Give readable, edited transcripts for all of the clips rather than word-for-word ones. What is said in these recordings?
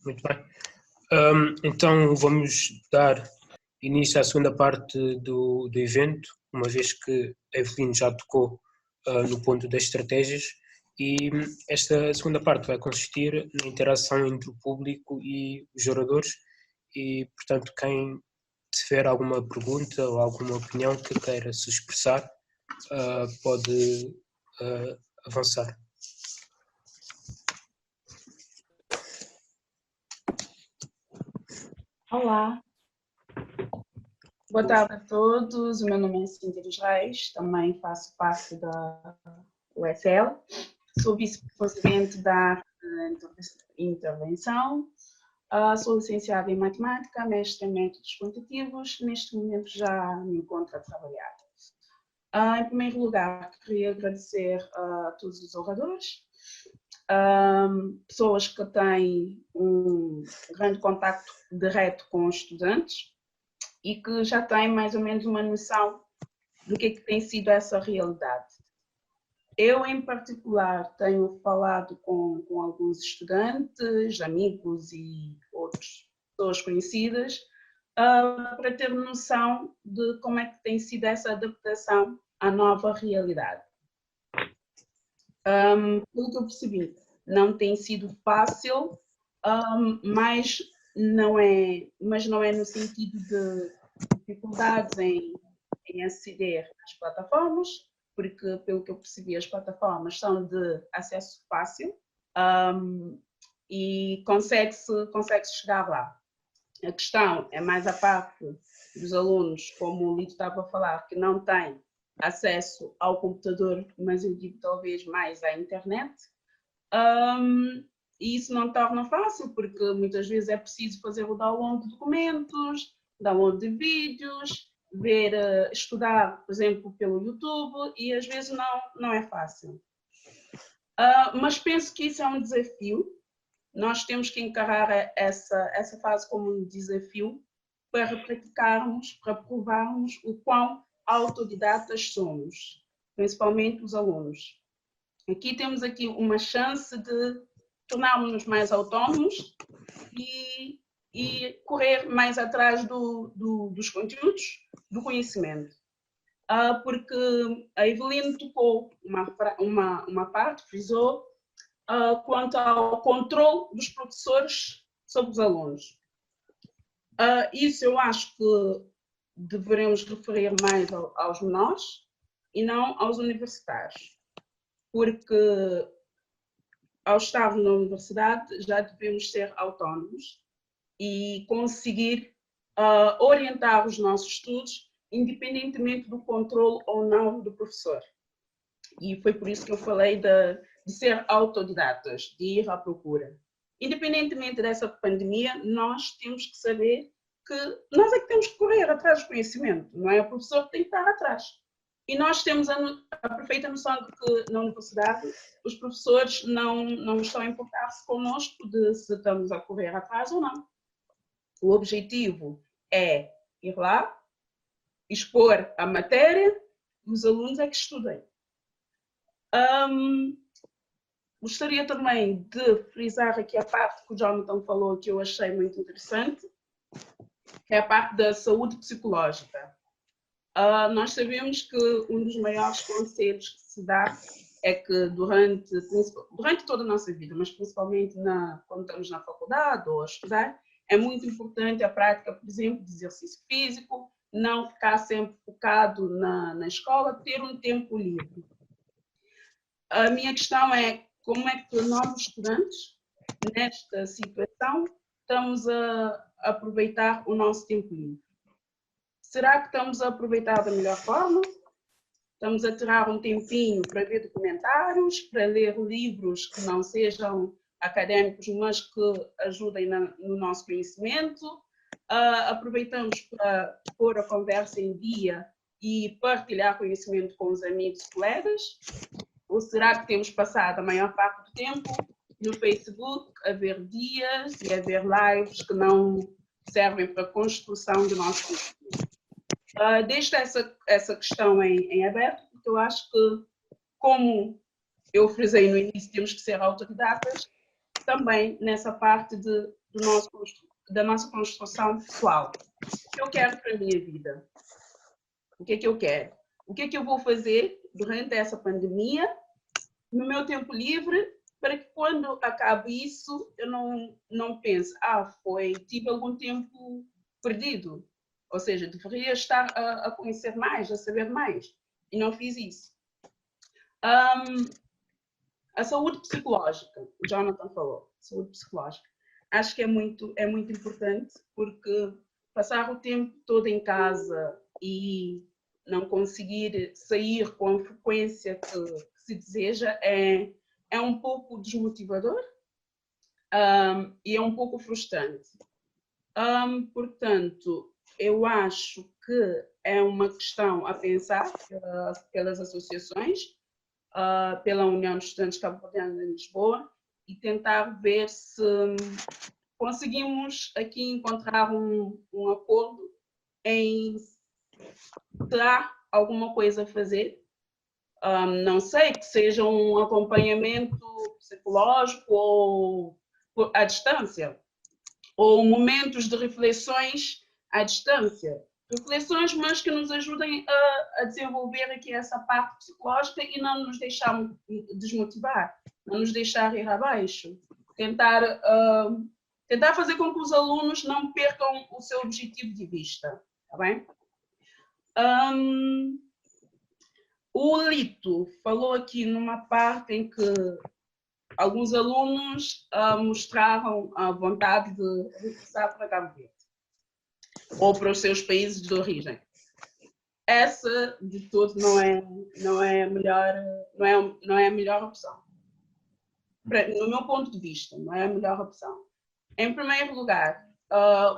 Muito bem. Então vamos dar início à segunda parte do evento, uma vez que a Evelyn já tocou no ponto das estratégias, e esta segunda parte vai consistir na interação entre o público e os oradores, e portanto quem tiver alguma pergunta ou alguma opinião que queira se expressar pode avançar. Olá, boa tarde a todos. O meu nome é Cíntia dos Reis, também faço parte da USL, sou vice-presidente da área de intervenção, sou licenciada em matemática, mestre em métodos quantitativos, neste momento já me encontro a trabalhar. Em primeiro lugar, queria agradecer a todos os oradores, pessoas que têm um grande contacto direto com os estudantes e que já têm mais ou menos uma noção do que tem sido essa realidade. Eu, em particular, tenho falado com alguns estudantes, amigos e outras pessoas conhecidas para ter noção de como é que tem sido essa adaptação à nova realidade. Pelo que eu percebi, não tem sido fácil, mas não é no sentido de dificuldades em aceder às plataformas, porque, pelo que eu percebi, as plataformas são de acesso fácil e consegue-se chegar lá. A questão é mais a parte dos alunos, como o Lito estava a falar, que não têm acesso ao computador, mas eu digo talvez mais à internet. E isso não torna fácil, porque muitas vezes é preciso fazer o download de documentos, download de vídeos, estudar, por exemplo, pelo YouTube, e às vezes não é fácil. Mas penso que isso é um desafio. Nós temos que encarar essa fase como um desafio para praticarmos, para provarmos o quão autodidatas somos, principalmente os alunos. Aqui temos uma chance de tornarmos-nos mais autónomos e correr mais atrás dos conteúdos, do conhecimento. Porque a Evelyn tocou uma parte, frisou, quanto ao controle dos professores sobre os alunos. Isso eu acho que devemos referir mais aos menores e não aos universitários, porque ao estar na universidade já devemos ser autónomos e conseguir orientar os nossos estudos independentemente do controle ou não do professor. E foi por isso que eu falei de ser autodidatas, de ir à procura. Independentemente dessa pandemia, nós temos que saber que nós é que temos que correr atrás do conhecimento, não é o professor que tem que estar atrás. E nós temos a perfeita noção de que na universidade os professores não estão a importar-se connosco de se estamos a correr atrás ou não. O objetivo é ir lá, expor a matéria, e os alunos é que estudem. Gostaria também de frisar aqui a parte que o Jonathan falou, que eu achei muito interessante, que é a parte da saúde psicológica. Nós sabemos que um dos maiores conselhos que se dá é que durante toda a nossa vida, mas principalmente quando estamos na faculdade ou a estudar, é muito importante a prática, por exemplo, de exercício físico, não ficar sempre focado na escola, ter um tempo livre. A minha questão é como é que nós, estudantes, nesta situação, estamos a aproveitar o nosso tempo livre? Será que estamos a aproveitar da melhor forma? Estamos a tirar um tempinho para ver documentários, para ler livros que não sejam académicos, mas que ajudem no nosso conhecimento? Aproveitamos para pôr a conversa em dia e partilhar conhecimento com os amigos e colegas? Ou será que temos passado a maior parte do tempo no Facebook a ver dias e a ver lives que não servem para a construção do nosso conhecimento? Deixo essa questão em aberto, porque eu acho que, como eu frisei no início, temos que ser autodidatas, também nessa parte da nossa construção pessoal. O que eu quero para a minha vida? O que é que eu quero? O que é que eu vou fazer durante essa pandemia, no meu tempo livre, para que quando acabe isso, eu não pense, tive algum tempo perdido. Ou seja, deveria estar a conhecer mais, a saber mais. E não fiz isso. A saúde psicológica, o Jonathan falou, saúde psicológica. Acho que é muito importante, porque passar o tempo todo em casa e não conseguir sair com a frequência que se deseja é um pouco desmotivador e é um pouco frustrante. Portanto, eu acho que é uma questão a pensar pelas associações, pela União dos Estudantes Cabo-Verdianos em Lisboa, e tentar ver se conseguimos aqui encontrar um acordo em se há alguma coisa a fazer. Não sei, que seja um acompanhamento psicológico ou à distância, ou momentos de reflexões à distância. Reflexões, mas que nos ajudem a desenvolver aqui essa parte psicológica e não nos deixar desmotivar, não nos deixar ir abaixo. Tentar fazer com que os alunos não percam o seu objetivo de vista, tá bem? O Lito falou aqui numa parte em que alguns alunos mostraram a vontade de regressar para Cabo Verde ou para os seus países de origem. Essa, de todo, não é a melhor opção. No meu ponto de vista, não é a melhor opção. Em primeiro lugar,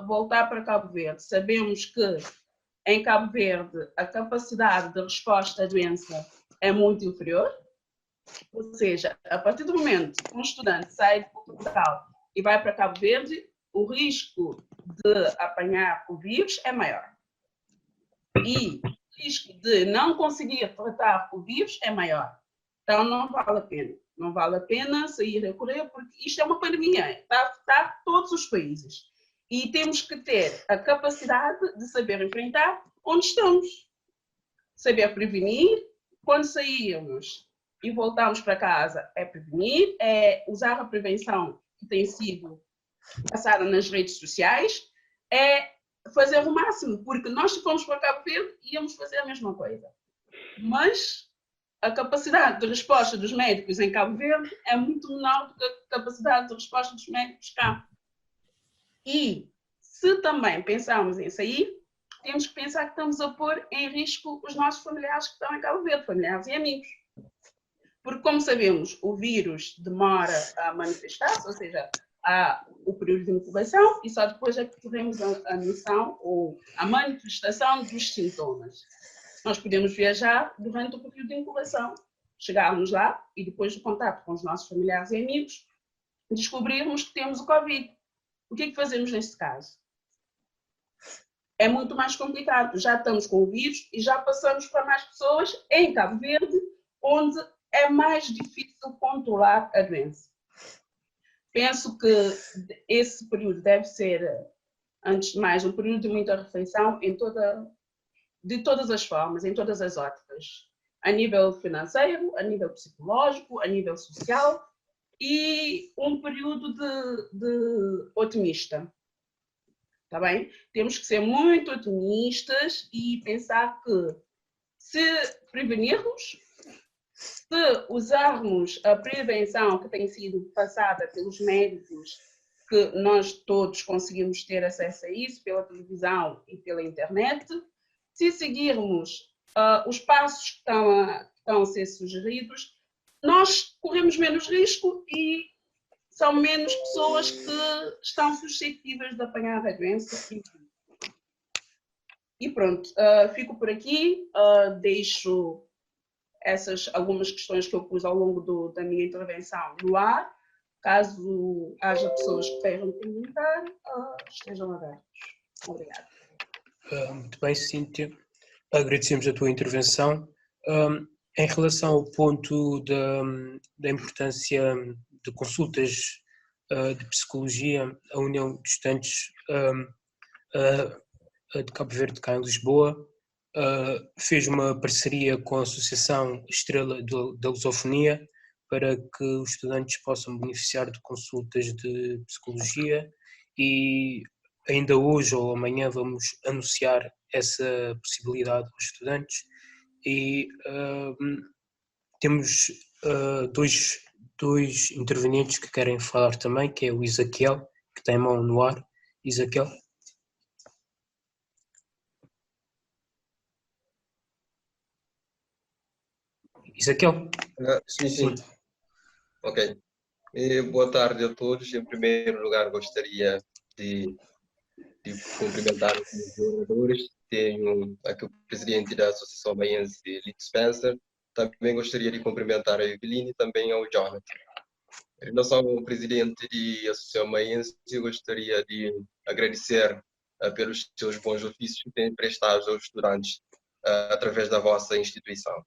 voltar para Cabo Verde. Sabemos que em Cabo Verde a capacidade de resposta à doença é muito inferior. Ou seja, a partir do momento que um estudante sai de Portugal e vai para Cabo Verde, o risco de apanhar o vírus é maior. E o risco de não conseguir tratar o vírus é maior. Então não vale a pena. Não vale a pena sair a correr, porque isto é uma pandemia, está a afetar todos os países. E temos que ter a capacidade de saber enfrentar onde estamos. Saber prevenir. Quando sairmos e voltarmos para casa, é prevenir, é usar a prevenção que tem sido passada nas redes sociais, é fazer o máximo, porque nós, se formos para Cabo Verde, íamos fazer a mesma coisa. Mas a capacidade de resposta dos médicos em Cabo Verde é muito menor do que a capacidade de resposta dos médicos cá. E se também pensarmos em sair, temos que pensar que estamos a pôr em risco os nossos familiares que estão em Cabo Verde, familiares e amigos. Porque, como sabemos, o vírus demora a manifestar-se, ou seja, há o período de incubação e só depois é que teremos a noção ou a manifestação dos sintomas. Nós podemos viajar durante o período de incubação, chegarmos lá e depois do contato com os nossos familiares e amigos, descobrirmos que temos o Covid. O que é que fazemos neste caso? É muito mais complicado. Já estamos com o vírus e já passamos para mais pessoas em Cabo Verde, onde é mais difícil controlar a doença. Penso que esse período deve ser, antes de mais, um período de muita reflexão de todas as formas, em todas as óticas. A nível financeiro, a nível psicológico, a nível social, e um período de otimista. Tá bem? Temos que ser muito otimistas e pensar que, se prevenirmos, se usarmos a prevenção que tem sido passada pelos médicos, que nós todos conseguimos ter acesso a isso pela televisão e pela internet, se seguirmos os passos que estão a ser sugeridos, nós corremos menos risco e são menos pessoas que estão suscetíveis de apanhar a doença. E pronto, fico por aqui, deixo essas algumas questões que eu pus ao longo da minha intervenção no ar. Caso haja pessoas que queiram perguntar, estejam abertos. Obrigada. Muito bem, Cíntia. Agradecemos a tua intervenção. Em relação ao ponto da importância de consultas de Psicologia, a União de Estudantes de Cabo Verde, cá em Lisboa, fez uma parceria com a Associação Estrela da Lusofonia para que os estudantes possam beneficiar de consultas de psicologia, e ainda hoje ou amanhã vamos anunciar essa possibilidade aos estudantes. E temos dois intervenientes que querem falar também, que é o Isaquiel, que tem mão no ar. Isaquiel. Isaquiel? Sim, sim. Ok. Boa tarde a todos. Em primeiro lugar, gostaria de cumprimentar os meus oradores. Tenho aqui o presidente da Associação Baiense, Lito Spencer. Também gostaria de cumprimentar a Eveline e também ao Jonathan. Em relação ao presidente da Associação Baiense, eu gostaria de agradecer pelos seus bons ofícios que têm prestado aos estudantes através da vossa instituição.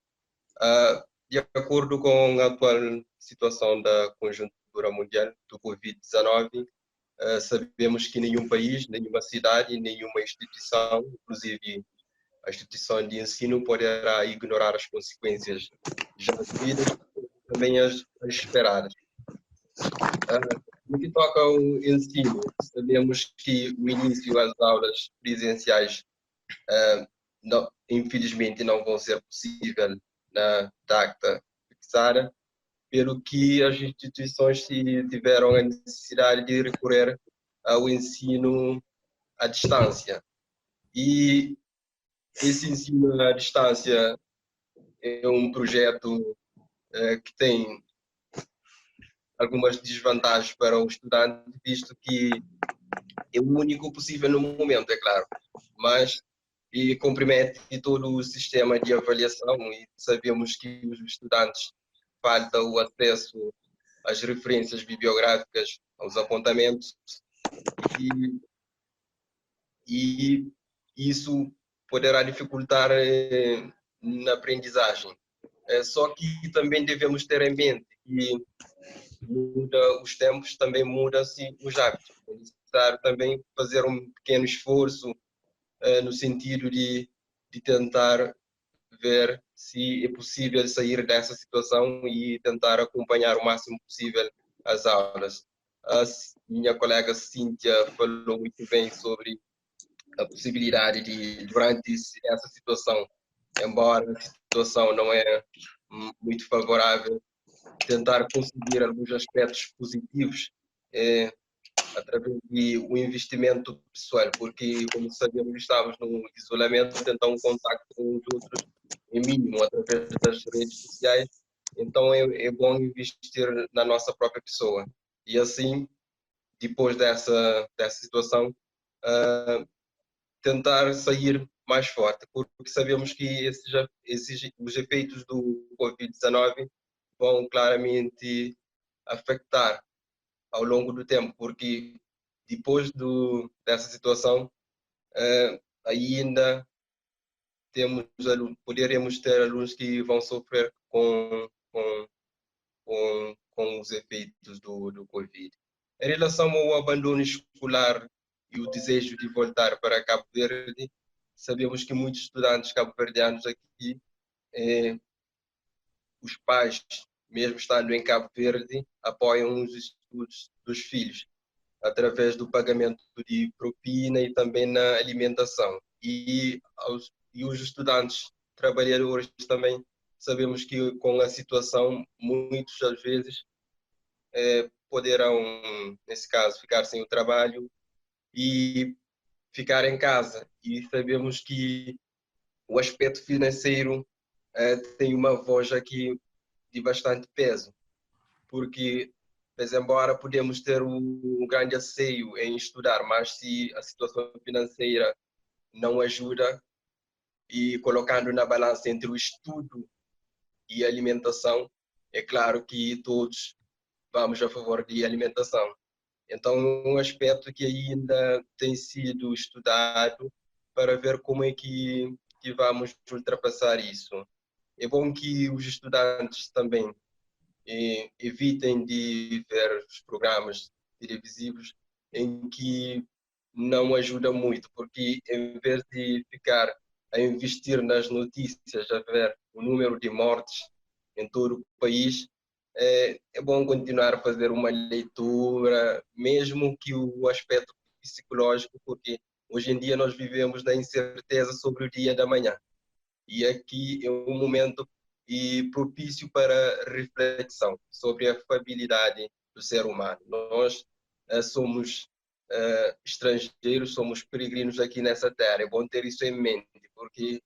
De acordo com a atual situação da conjuntura mundial do Covid-19, sabemos que nenhum país, nenhuma cidade, nenhuma instituição, inclusive a instituição de ensino, poderá ignorar as consequências já devidas, também as esperadas. No que toca ao ensino, sabemos que o início às aulas presenciais infelizmente não vão ser possível na data fixada, pelo que as instituições tiveram a necessidade de recorrer ao ensino à distância. E esse ensino à distância é um projeto que tem algumas desvantagens para o estudante, visto que é o único possível no momento, é claro, mas compromete todo o sistema de avaliação, e sabemos que os estudantes falta o acesso às referências bibliográficas, aos apontamentos, e isso poderá dificultar na aprendizagem. Só que também devemos ter em mente que os tempos, também mudam-se os hábitos. É necessário também fazer um pequeno esforço no sentido de tentar ver se é possível sair dessa situação e tentar acompanhar o máximo possível as aulas. A minha colega Cíntia falou muito bem sobre a possibilidade de, durante essa situação, embora a situação não é muito favorável, tentar conseguir alguns aspectos positivos através do investimento pessoal, porque, como sabemos, estamos no isolamento, então o contacto com os outros é mínimo através das redes sociais, então é bom investir na nossa própria pessoa. E assim, depois dessa situação, tentar sair mais forte, porque sabemos que os efeitos do Covid-19 vão claramente afetar ao longo do tempo, porque depois dessa situação ainda poderemos ter alunos que vão sofrer com os efeitos do Covid. Em relação ao abandono escolar e o desejo de voltar para Cabo Verde, sabemos que muitos estudantes cabo-verdianos aqui, os pais, mesmo estando em Cabo Verde, apoiam os estudos dos filhos através do pagamento de propina e também na alimentação. E os estudantes trabalhadores também sabemos que com a situação, muitos às vezes poderão, nesse caso, ficar sem o trabalho e ficar em casa. E sabemos que o aspecto financeiro tem uma voz aqui de bastante peso, porque, embora podemos ter um grande anseio em estudar, mas se a situação financeira não ajuda, e colocando na balança entre o estudo e a alimentação, é claro que todos vamos a favor de alimentação. Então, é um aspecto que ainda tem sido estudado para ver como é que vamos ultrapassar isso. É bom que os estudantes também evitem de ver os programas televisivos, em que não ajuda muito, porque em vez de ficar a investir nas notícias, a ver o número de mortes em todo o país, é bom continuar a fazer uma leitura, mesmo que o aspecto psicológico, porque hoje em dia nós vivemos na incerteza sobre o dia da manhã. E aqui é um momento propício para reflexão sobre a fabilidade do ser humano. Nós somos estrangeiros, somos peregrinos aqui nessa terra. É bom ter isso em mente, porque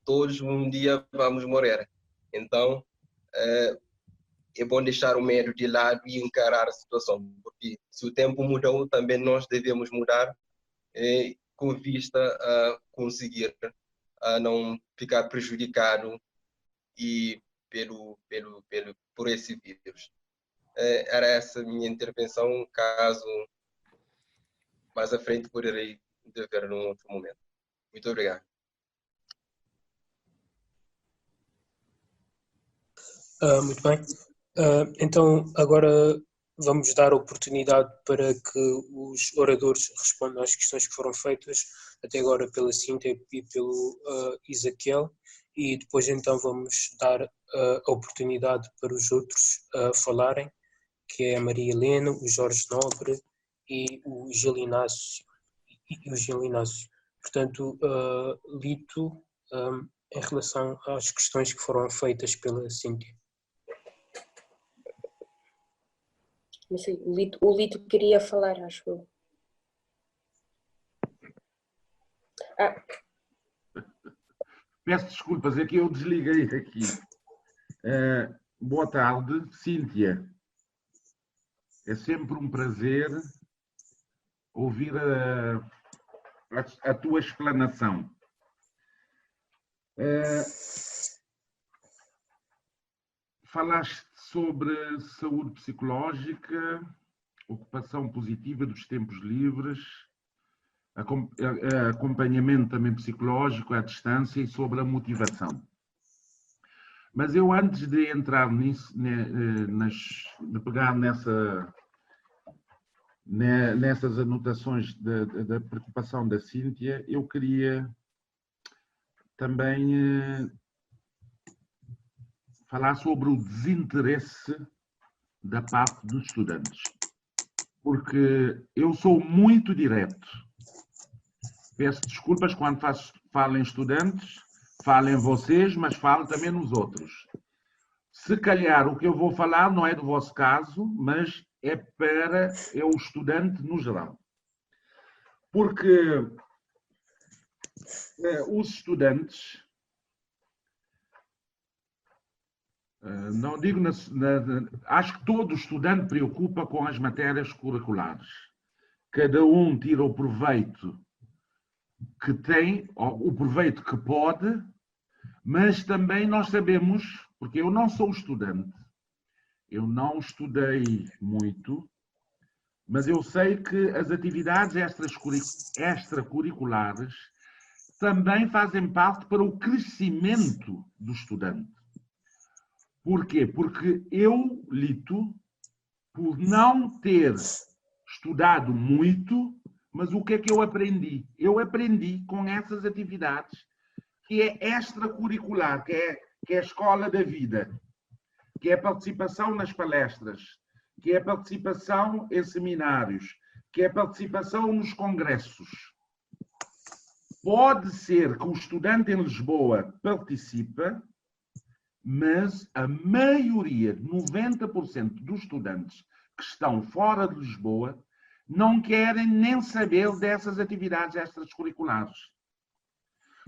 todos um dia vamos morrer. Então, é bom deixar o medo de lado e encarar a situação, porque se o tempo mudou, também nós devemos mudar com vista a conseguir a não ficar prejudicado por esse vírus. Era essa a minha intervenção, caso mais à frente poderei intervir num outro momento. Muito obrigado. Muito bem. Então, agora vamos dar a oportunidade para que os oradores respondam às questões que foram feitas até agora pela Cíntia e pelo Isaquiel, e depois então vamos dar a oportunidade para os outros falarem, que é a Maria Helena, o Jorge Nobre e o Gil Inácio. Portanto, Lito, em relação às questões que foram feitas pela Cíntia. Não sei, o Lito queria falar, acho eu. Peço desculpas, é que eu desliguei aqui. Boa tarde, Cíntia. É sempre um prazer ouvir a tua explanação. Falaste sobre saúde psicológica, ocupação positiva dos tempos livres, acompanhamento também psicológico à distância e sobre a motivação. Mas eu, antes de entrar nisso, de pegar nessas anotações da preocupação da Cíntia, eu queria também falar sobre o desinteresse da parte dos estudantes. Porque eu sou muito direto. Peço desculpas quando falo em estudantes, falo em vocês, mas falo também nos outros. Se calhar o que eu vou falar não é do vosso caso, mas é o estudante no geral. Porque os estudantes, não digo, acho que todo estudante preocupa com as matérias curriculares. Cada um tira o proveito que tem, o proveito que pode, mas também nós sabemos, porque eu não sou estudante, eu não estudei muito, mas eu sei que as atividades extracurriculares também fazem parte para o crescimento do estudante. Porquê? Porque eu, Lito, por não ter estudado muito, mas o que é que eu aprendi? Eu aprendi com essas atividades, que é extracurricular, que é a escola da vida, que é a participação nas palestras, que é a participação em seminários, que é a participação nos congressos. Pode ser que o estudante em Lisboa participe, mas a maioria, 90% dos estudantes que estão fora de Lisboa, não querem nem saber dessas atividades extracurriculares.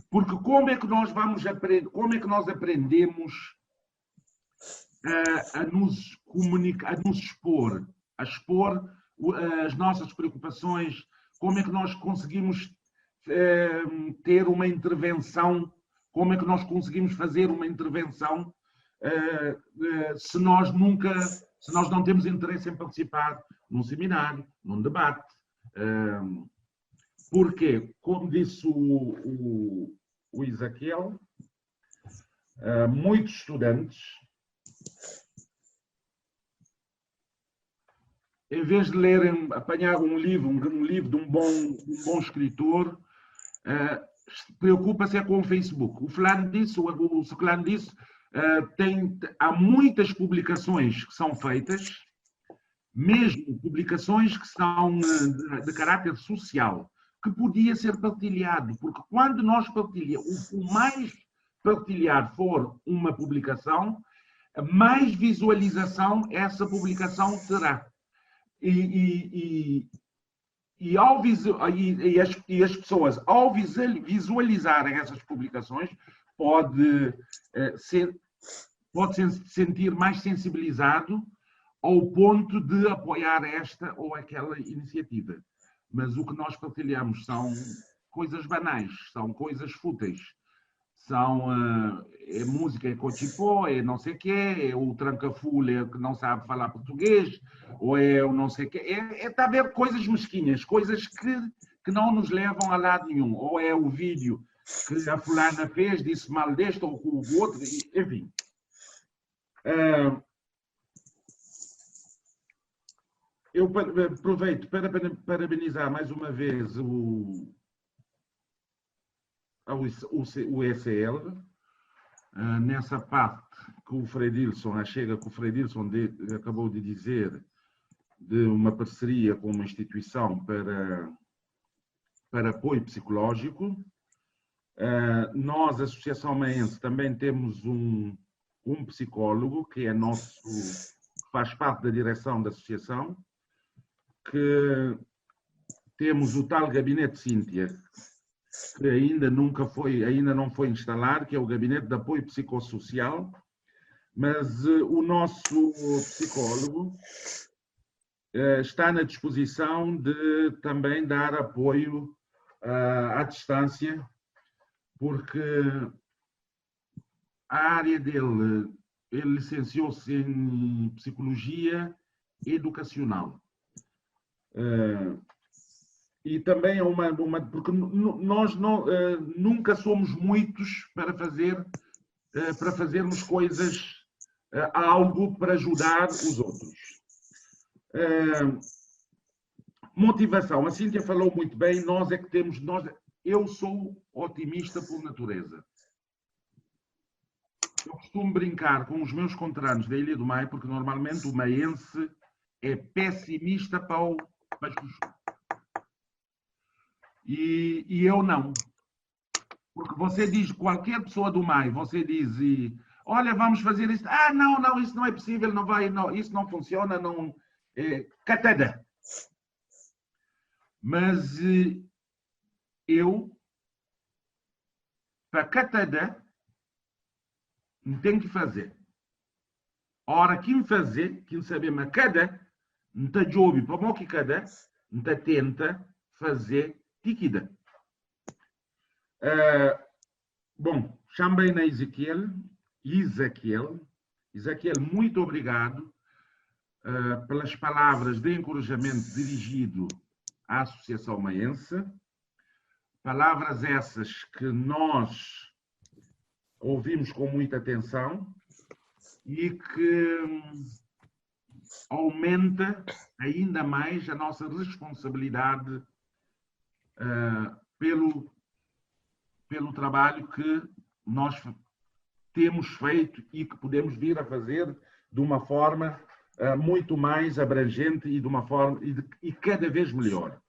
Porque como é que nós vamos aprender, como é que nós aprendemos a nos comunicar, a nos expor, a expor as nossas preocupações, como é que nós conseguimos ter uma intervenção, como é que nós conseguimos fazer uma intervenção se nós não temos interesse em participar num seminário, num debate. Porque, como disse o Isaquiel, muitos estudantes em vez de lerem, apanhar um livro de um bom escritor, preocupa-se com o Facebook. O fulano disse, o ciclano disse, há muitas publicações que são feitas, mesmo publicações que são de caráter social, que podia ser partilhado, porque quando nós partilhamos, o mais partilhado for uma publicação, mais visualização essa publicação terá. E as pessoas, ao visualizarem essas publicações, pode se sentir mais sensibilizado ao ponto de apoiar esta ou aquela iniciativa. Mas o que nós partilhamos são coisas banais, são coisas fúteis. É música, é cochipó, é não sei o quê, é o tranca-fulha que não sabe falar português, ou é o não sei o quê. Está a ver coisas mesquinhas, coisas que não nos levam a lado nenhum. Ou é o vídeo que a fulana fez, disse mal deste ou com o outro, enfim. Eu aproveito para parabenizar mais uma vez o ECL, nessa parte que o Fredilson, acabou de dizer, de uma parceria com uma instituição para apoio psicológico. Nós, Associação Maense, também temos um psicólogo, que é faz parte da direção da associação, que temos o tal Gabinete Cíntia, que ainda não foi instalado, que é o Gabinete de Apoio Psicossocial, mas o nosso psicólogo está na disposição de também dar apoio à distância, porque a área dele, ele licenciou-se em Psicologia Educacional. E também é porque nós nunca somos muitos para fazermos coisas, algo para ajudar os outros. Motivação. A Cíntia falou muito bem, eu sou otimista por natureza. Eu costumo brincar com os meus conterrâneos da Ilha do Maio, porque normalmente o maense é pessimista para as e eu não. Porque você diz, qualquer pessoa do Maio, você diz, olha, vamos fazer isso. Não, isso não é possível, não vai, não, isso não funciona, não. Catada. Mas eu, para catada, não tenho que fazer. A hora que me fazer, que me saber, mas cada, não está de ouvido, para o que cada, não está tenta fazer tíquida. Bom, chamei na Ezequiel, muito obrigado pelas palavras de encorajamento dirigido à Associação Maense. Palavras essas que nós ouvimos com muita atenção e que aumenta ainda mais a nossa responsabilidade pelo trabalho que nós temos feito e que podemos vir a fazer de uma forma muito mais abrangente e de uma forma e cada vez melhor.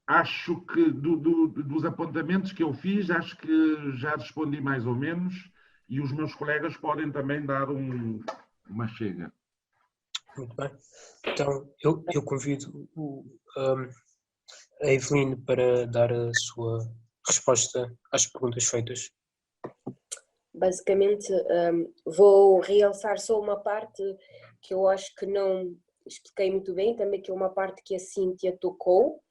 Acho que dos apontamentos que eu fiz, acho que já respondi mais ou menos e os meus colegas podem também dar uma chega. Muito bem. Então, eu convido a Eveline para dar a sua resposta às perguntas feitas. Basicamente, vou realçar só uma parte que eu acho que não expliquei muito bem, também que é uma parte que a Cíntia tocou.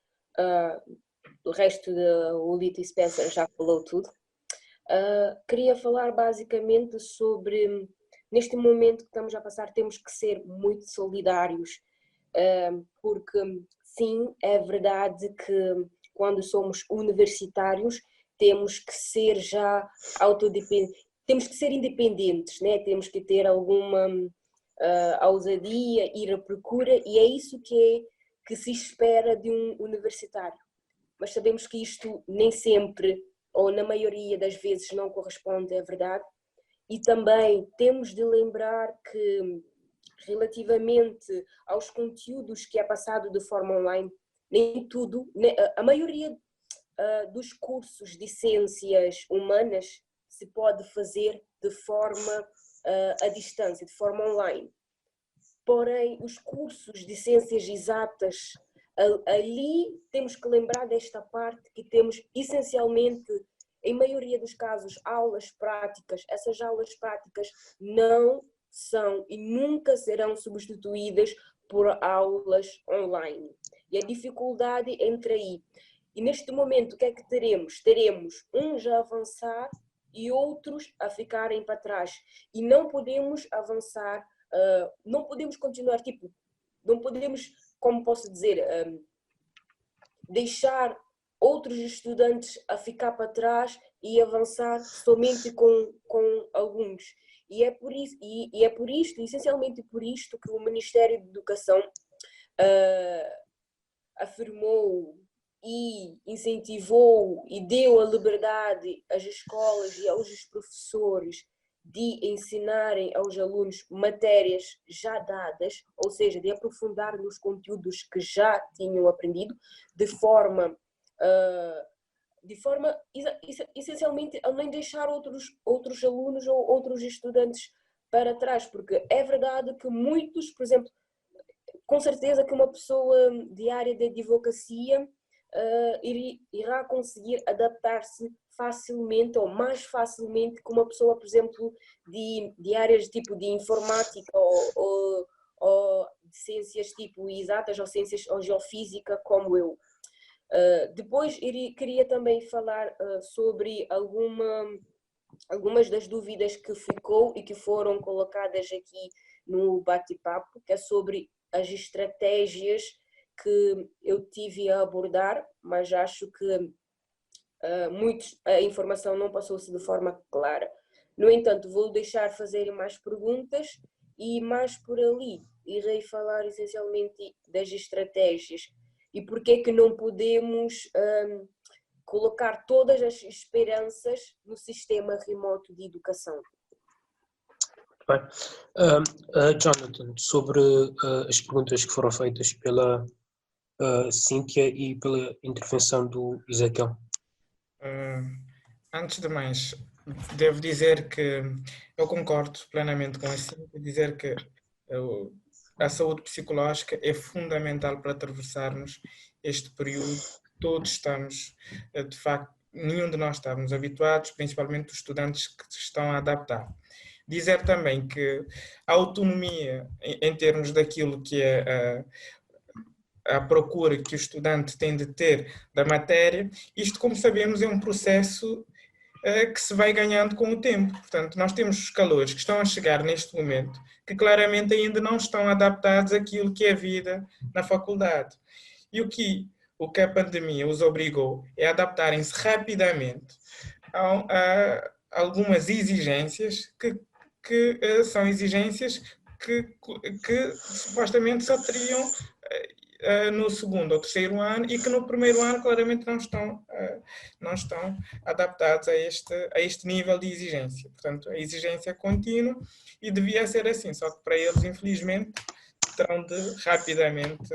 O resto o Lito e Spencer já falou tudo. Queria falar basicamente sobre, neste momento que estamos a passar, temos que ser muito solidários, porque sim, é verdade que quando somos universitários temos que ser já autodependentes, temos que ser independentes, né? Temos que ter alguma ousadia, ir à procura, e é isso que se espera de um universitário. Mas sabemos que isto nem sempre, ou na maioria das vezes, não corresponde à verdade. E também temos de lembrar que, relativamente aos conteúdos que é passado de forma online, nem tudo, a maioria dos cursos de ciências humanas se pode fazer de forma à distância, de forma online. Porém, os cursos de ciências exatas, ali temos que lembrar desta parte, que temos essencialmente, em maioria dos casos, aulas práticas. Essas aulas práticas não são e nunca serão substituídas por aulas online. E a dificuldade entra aí. E neste momento, o que é que teremos? Teremos uns a avançar e outros a ficarem para trás. E não podemos avançar, não podemos continuar, não podemos, como posso dizer, deixar outros estudantes a ficar para trás e avançar somente com alguns. E é por isso, essencialmente por isto, que o Ministério da Educação afirmou e incentivou e deu a liberdade às escolas e aos professores de ensinarem aos alunos matérias já dadas, ou seja, de aprofundar nos conteúdos que já tinham aprendido, de forma essencialmente a não deixar outros alunos ou outros estudantes para trás, porque é verdade que muitos, por exemplo, com certeza que uma pessoa de área de advocacia irá conseguir adaptar-se facilmente ou mais facilmente que uma pessoa, por exemplo, de áreas tipo de informática ou de ciências tipo exatas ou ciências ou geofísica como eu. Depois queria também falar sobre algumas das dúvidas que ficou e que foram colocadas aqui no bate-papo, que é sobre as estratégias que eu tive a abordar, mas acho que a informação não passou-se de forma clara. No entanto, vou deixar fazerem mais perguntas e mais por ali irei falar essencialmente das estratégias e porque é que não podemos colocar todas as esperanças no sistema remoto de educação. Bem, Jonathan, sobre as perguntas que foram feitas pela Cíntia e pela intervenção do Ezequiel. Antes de mais, devo dizer que eu concordo plenamente com a Cíntia, dizer que a saúde psicológica é fundamental para atravessarmos este período. Todos estamos, de facto, nenhum de nós estamos habituados, principalmente os estudantes que se estão a adaptar. Dizer também que a autonomia, em termos daquilo que é a procura que o estudante tem de ter da matéria, isto, como sabemos, é um processo que se vai ganhando com o tempo. Portanto, nós temos os calores que estão a chegar neste momento, que claramente ainda não estão adaptados àquilo que é a vida na faculdade. E o que a pandemia os obrigou é a adaptarem-se rapidamente a algumas exigências que são exigências que supostamente só teriam no segundo ou terceiro ano e que no primeiro ano claramente não estão adaptados a este nível de exigência. Portanto, a exigência é contínua e devia ser assim, só que para eles, infelizmente, terão de rapidamente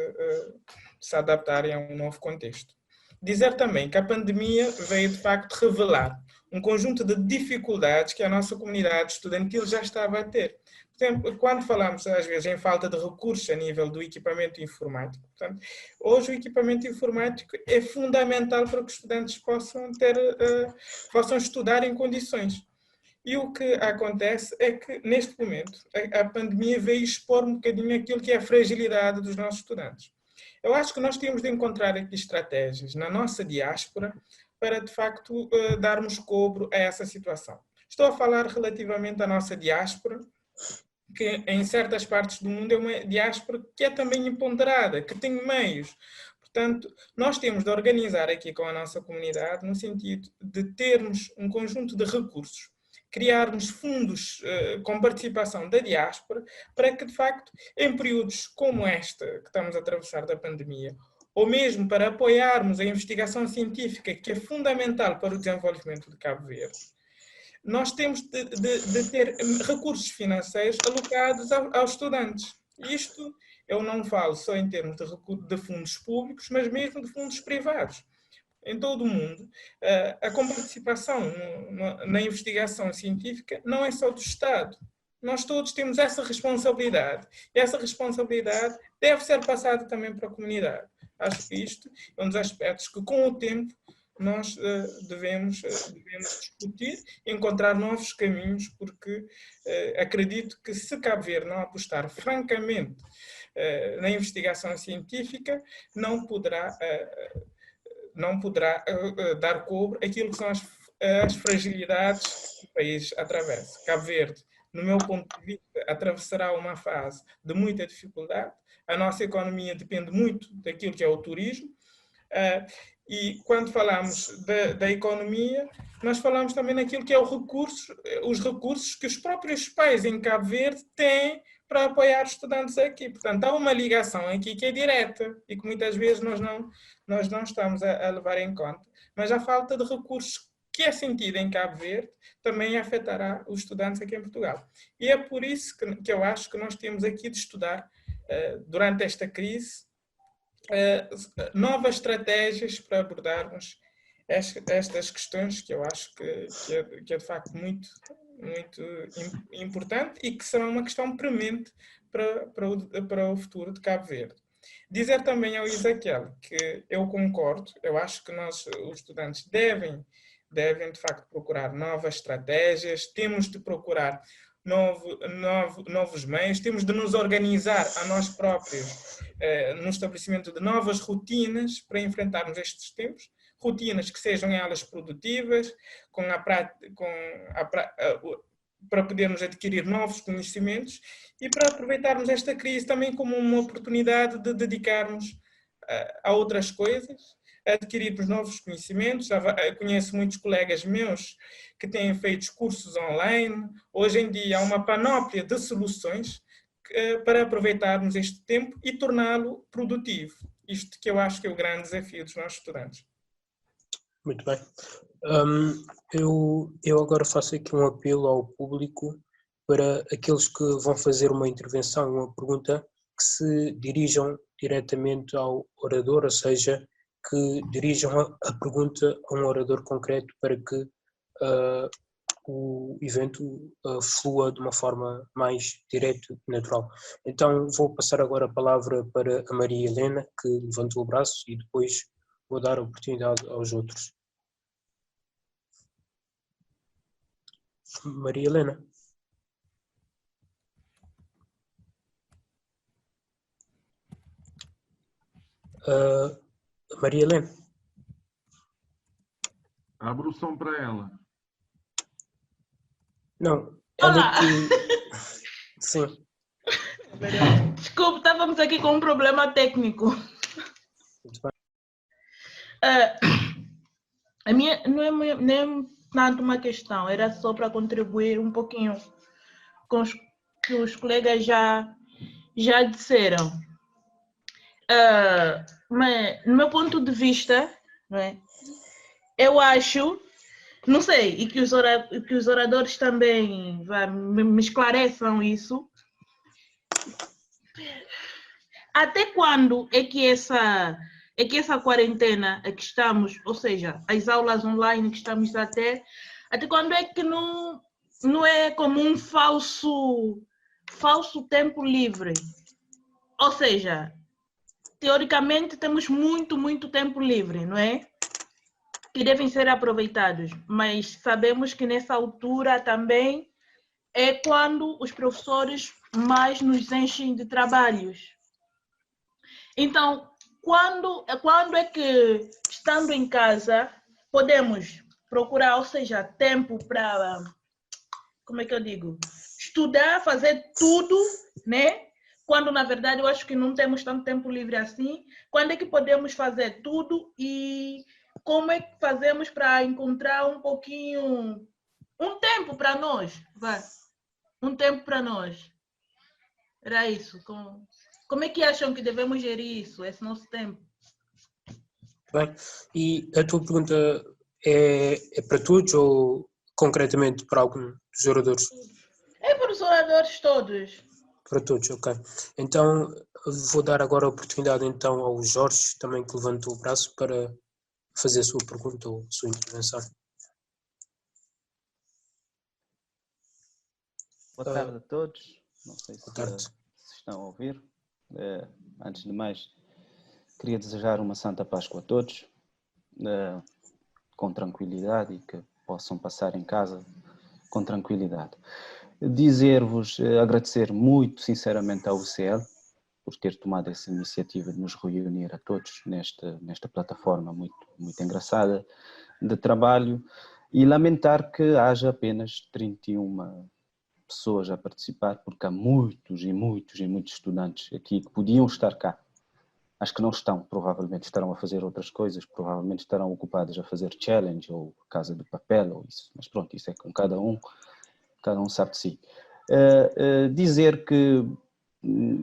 se adaptarem a um novo contexto. Dizer também que a pandemia veio, de facto, revelar um conjunto de dificuldades que a nossa comunidade estudantil já estava a ter. Por exemplo, quando falamos, às vezes, em falta de recursos a nível do equipamento informático, portanto, hoje o equipamento informático é fundamental para que os estudantes possam estudar em condições. E o que acontece é que, neste momento, a pandemia veio expor um bocadinho aquilo que é a fragilidade dos nossos estudantes. Eu acho que nós temos de encontrar aqui estratégias na nossa diáspora para, de facto, darmos cobro a essa situação. Estou a falar relativamente à nossa diáspora, que em certas partes do mundo é uma diáspora que é também empoderada, que tem meios. Portanto, nós temos de organizar aqui com a nossa comunidade no sentido de termos um conjunto de recursos criarmos fundos com participação da diáspora para que, de facto, em períodos como este que estamos a atravessar da pandemia, ou mesmo para apoiarmos a investigação científica, que é fundamental para o desenvolvimento de Cabo Verde, nós temos de ter recursos financeiros alocados aos estudantes. Isto eu não falo só em termos de fundos públicos, mas mesmo de fundos privados. Em todo o mundo, a participação na investigação científica não é só do Estado. Nós todos temos essa responsabilidade. E essa responsabilidade deve ser passada também para a comunidade. Acho que isto é um dos aspectos que, com o tempo, nós devemos discutir e encontrar novos caminhos, porque acredito que se Cabo Verde não apostar francamente na investigação científica, não poderá dar cobre àquilo que são as fragilidades que o país atravessa. Cabo Verde, no meu ponto de vista, atravessará uma fase de muita dificuldade. A nossa economia depende muito daquilo que é o turismo. E quando falamos da economia, nós falamos também naquilo que é os recursos que os próprios pais em Cabo Verde têm para apoiar os estudantes aqui. Portanto, há uma ligação aqui que é direta e que muitas vezes nós não estamos a levar em conta. Mas a falta de recursos que é sentida em Cabo Verde também afetará os estudantes aqui em Portugal. E é por isso que eu acho que nós temos aqui de estudar, durante esta crise, novas estratégias para abordarmos estas questões que eu acho que é de facto muito importante e que serão uma questão premente para o futuro de Cabo Verde. Dizer também ao Ezequiel que eu concordo, eu acho que nós, os estudantes, devem de facto procurar novas estratégias, temos de procurar novos meios, temos de nos organizar a nós próprios no estabelecimento de novas rotinas para enfrentarmos estes tempos, rotinas que sejam elas produtivas, para podermos adquirir novos conhecimentos e para aproveitarmos esta crise também como uma oportunidade de dedicarmos a outras coisas, adquirirmos novos conhecimentos. Conheço muitos colegas meus que têm feito cursos online. Hoje em dia há uma panóplia de soluções para aproveitarmos este tempo e torná-lo produtivo. Isto que eu acho que é o grande desafio dos nossos estudantes. Muito bem. Eu agora faço aqui um apelo ao público para aqueles que vão fazer uma intervenção, uma pergunta, que se dirijam diretamente ao orador, ou seja, que dirijam a pergunta a um orador concreto para que o evento flua de uma forma mais direta e natural. Então vou passar agora a palavra para a Maria Helena, que levantou o braço, e depois vou dar a oportunidade aos outros. Maria Helena. Maria Helena. Abra o som para ela. Não, Olá. Sim. Desculpe, estávamos aqui com um problema técnico. Muito bem. A minha não é nem tanto uma questão, era só para contribuir um pouquinho com os que os colegas já disseram. Mas, no meu ponto de vista, não é? Eu acho, não sei, e que os oradores também me esclareçam isso. Até quando é que essa quarentena a que estamos, ou seja, as aulas online que estamos a ter, até quando é que não é como um falso tempo livre? Ou seja, teoricamente temos muito tempo livre, não é? Que devem ser aproveitados, mas sabemos que nessa altura também é quando os professores mais nos enchem de trabalhos. Então, quando é que, estando em casa, podemos procurar, ou seja, tempo para, como é que eu digo, estudar, fazer tudo, né? Quando, na verdade, eu acho que não temos tanto tempo livre assim. Quando é que podemos fazer tudo e como é que fazemos para encontrar um pouquinho Um tempo para nós, vai. Um tempo para nós. Era isso. Como é que acham que devemos gerir isso, esse nosso tempo? Bem, e a tua pergunta é para todos ou concretamente para algum dos oradores? É para os oradores todos. Para todos, ok. Então, vou dar agora a oportunidade então ao Jorge, também que levantou o braço, para fazer a sua pergunta ou a sua intervenção. Boa tarde a todos. Não sei se estão a ouvir. Antes de mais, queria desejar uma Santa Páscoa a todos, com tranquilidade e que possam passar em casa com tranquilidade. Dizer-vos, agradecer muito sinceramente à UCL por ter tomado essa iniciativa de nos reunir a todos nesta plataforma muito engraçada de trabalho e lamentar que haja apenas 31 pessoas a participar, porque há muitos estudantes aqui que podiam estar cá. Acho que não estão, provavelmente estarão a fazer outras coisas, provavelmente estarão ocupados a fazer challenge ou Casa de Papel ou isso, mas pronto, isso é com cada um sabe de si. Dizer que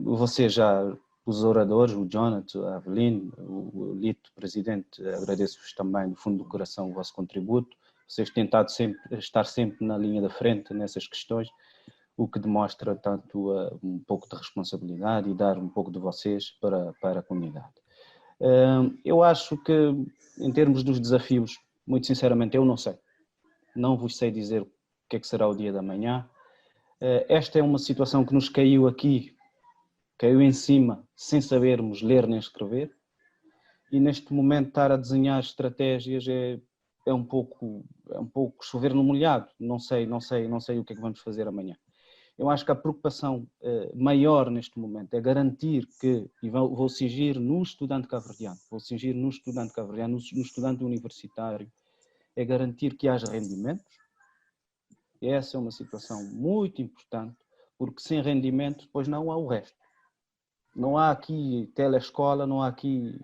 você já, os oradores, o Jonathan, a Avelino, o Lito, presidente, agradeço-vos também do fundo do coração o vosso contributo, vocês têm tentado estar sempre na linha da frente nessas questões, o que demonstra tanto um pouco de responsabilidade e dar um pouco de vocês para a comunidade. Eu acho que, em termos dos desafios, muito sinceramente, eu não sei. Não vos sei dizer o que é que será o dia da manhã. Esta é uma situação que nos caiu aqui, caiu em cima, sem sabermos ler nem escrever. E neste momento estar a desenhar estratégias é um pouco chover no molhado. Não sei o que é que vamos fazer amanhã. Eu acho que a preocupação maior neste momento é garantir que, e vou cingir no estudante cabo-verdiano, no estudante universitário, é garantir que haja rendimentos. E essa é uma situação muito importante, porque sem rendimento depois não há o resto. Não há aqui telescola, não há aqui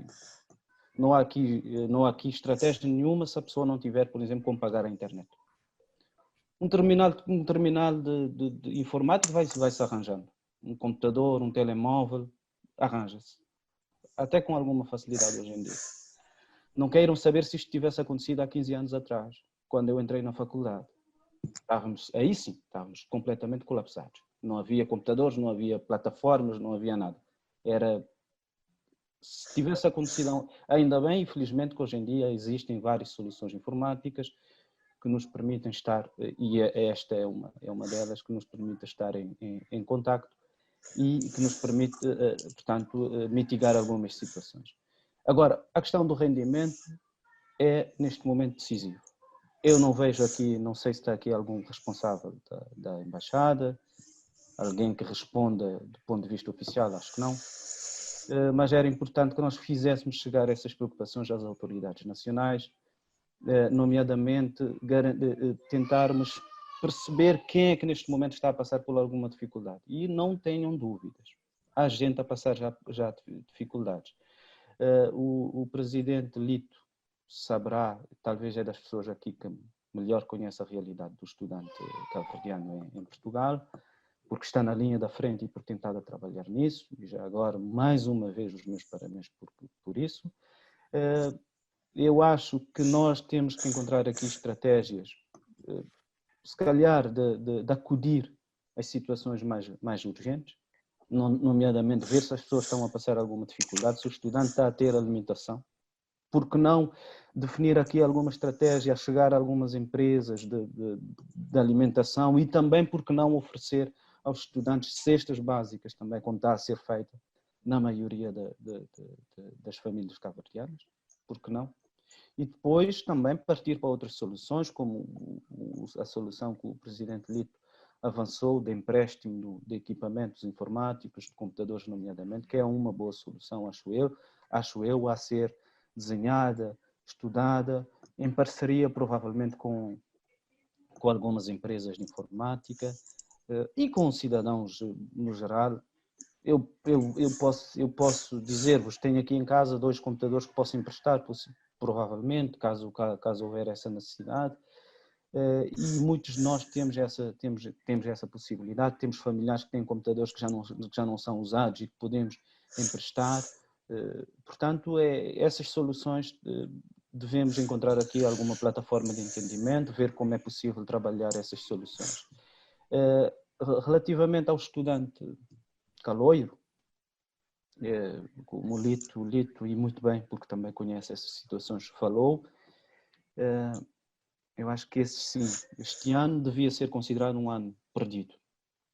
estratégia nenhuma se a pessoa não tiver, por exemplo, como pagar a internet. Um terminal de informática vai-se arranjando. Um computador, um telemóvel, arranja-se. Até com alguma facilidade hoje em dia. Não queiram saber se isto tivesse acontecido há 15 anos atrás, quando eu entrei na faculdade. Aí sim, estávamos completamente colapsados. Não havia computadores, não havia plataformas, não havia nada. Se tivesse acontecido, ainda bem, infelizmente, que hoje em dia existem várias soluções informáticas que nos permitem estar, e esta é uma delas, que nos permite estar em contacto e que nos permite, portanto, mitigar algumas situações. Agora, a questão do rendimento é, neste momento, decisivo. Eu não vejo aqui, não sei se está aqui algum responsável da Embaixada, alguém que responda do ponto de vista oficial, acho que não, mas era importante que nós fizéssemos chegar essas preocupações às autoridades nacionais, nomeadamente tentarmos perceber quem é que neste momento está a passar por alguma dificuldade. E não tenham dúvidas, há gente a passar já dificuldades. O presidente Lito saberá, talvez é das pessoas aqui que melhor conhece a realidade do estudante cabo-verdiano em Portugal, porque está na linha da frente e por tentar trabalhar nisso, e já agora, mais uma vez, os meus parabéns por isso. Eu acho que nós temos que encontrar aqui estratégias, se calhar, de acudir às situações mais urgentes, nomeadamente ver se as pessoas estão a passar alguma dificuldade, se o estudante está a ter alimentação, porque não definir aqui alguma estratégia, a chegar a algumas empresas de alimentação e também, porque não oferecer aos estudantes cestas básicas, também como está a ser feita na maioria das famílias cabo-verdianas, porque não? E depois também partir para outras soluções, como a solução que o presidente Lito avançou de empréstimo de equipamentos informáticos, de computadores nomeadamente, que é uma boa solução, acho eu, a ser desenhada, estudada, em parceria provavelmente com algumas empresas de informática e com cidadãos no geral. Eu posso dizer-vos, tenho aqui em casa 2 computadores que posso emprestar, provavelmente, caso houver essa necessidade. E muitos de nós temos essa possibilidade, temos familiares que têm computadores que já não são usados e que podemos emprestar. Portanto, essas soluções devemos encontrar aqui alguma plataforma de entendimento, ver como é possível trabalhar essas soluções. Relativamente ao estudante caloiro, como o Lito, e muito bem, porque também conhece essas situações, falou, eu acho que este ano devia ser considerado um ano perdido,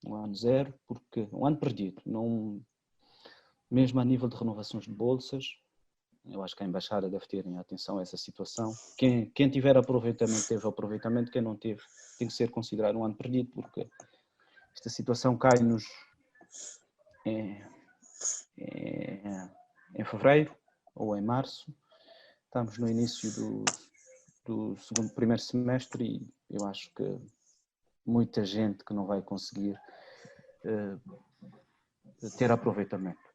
um ano zero, porque um ano perdido, não, mesmo a nível de renovações de bolsas. Eu acho que a Embaixada deve ter em atenção essa situação. Quem tiver aproveitamento, teve aproveitamento. Quem não teve, tem que ser considerado um ano perdido, porque esta situação cai-nos em fevereiro ou em março. Estamos no início do primeiro semestre e eu acho que muita gente que não vai conseguir ter aproveitamento.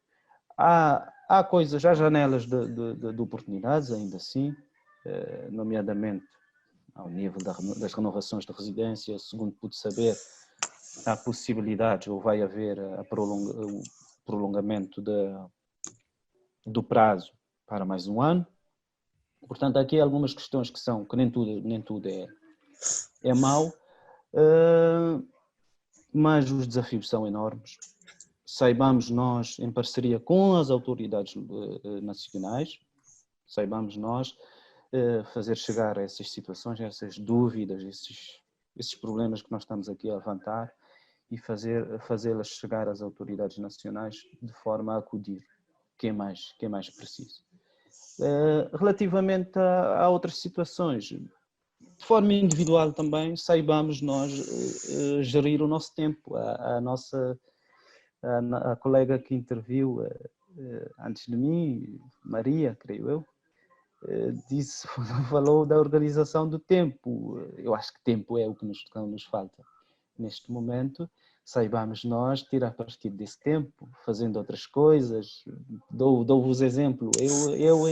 Há coisas, há janelas de oportunidades, ainda assim, nomeadamente ao nível das renovações de residência. Segundo pude saber, há possibilidades, ou vai haver o prolongamento do prazo para mais um ano. Portanto, há aqui algumas questões que nem tudo é mau, mas os desafios são enormes. Saibamos nós, em parceria com as autoridades nacionais, saibamos nós fazer chegar essas situações, essas dúvidas, esses problemas que nós estamos aqui a levantar e fazê-las chegar às autoridades nacionais de forma a acudir quem mais preciso. Relativamente a outras situações, de forma individual também, saibamos nós gerir o nosso tempo. A colega que interviu antes de mim, Maria, creio eu, falou da organização do tempo. Eu acho que tempo é o que nos falta neste momento. Saibamos nós tirar partido desse tempo, fazendo outras coisas. Dou-vos exemplo. Eu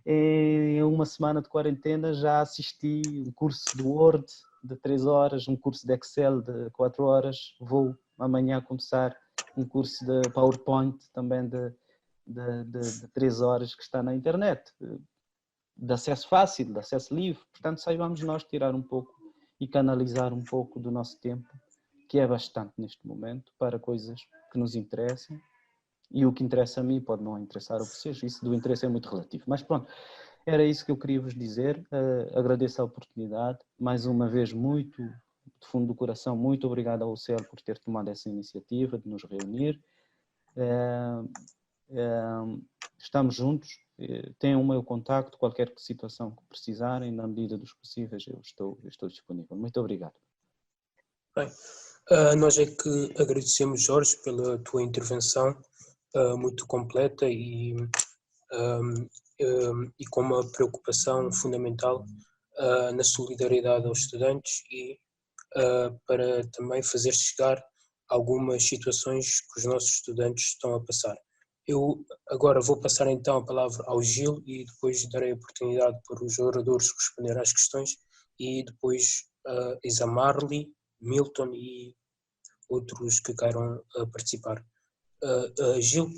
em uma semana de quarentena já assisti um curso de Word de 3 horas, um curso de Excel de 4 horas. Vou amanhã começar um curso de PowerPoint também de 3 horas que está na internet, de acesso fácil, de acesso livre. Portanto, saibamos nós tirar um pouco e canalizar um pouco do nosso tempo, que é bastante neste momento, para coisas que nos interessam. E o que interessa a mim pode não interessar a vocês. Isso do interesse é muito relativo. Mas pronto, era isso que eu queria vos dizer. Agradeço a oportunidade. Mais uma vez, muito de fundo do coração, muito obrigado ao CEL por ter tomado essa iniciativa de nos reunir. Estamos juntos. Tenham o meu contacto, qualquer situação que precisarem, na medida dos possíveis, eu estou disponível. Muito obrigado. Bem, nós é que agradecemos, Jorge, pela tua intervenção muito completa e com uma preocupação fundamental na solidariedade aos estudantes e para também fazer chegar algumas situações que os nossos estudantes estão a passar. Eu agora vou passar então a palavra ao Gil e depois darei a oportunidade para os oradores responderem às questões e depois a Marley, Milton e outros que queiram participar. Gil?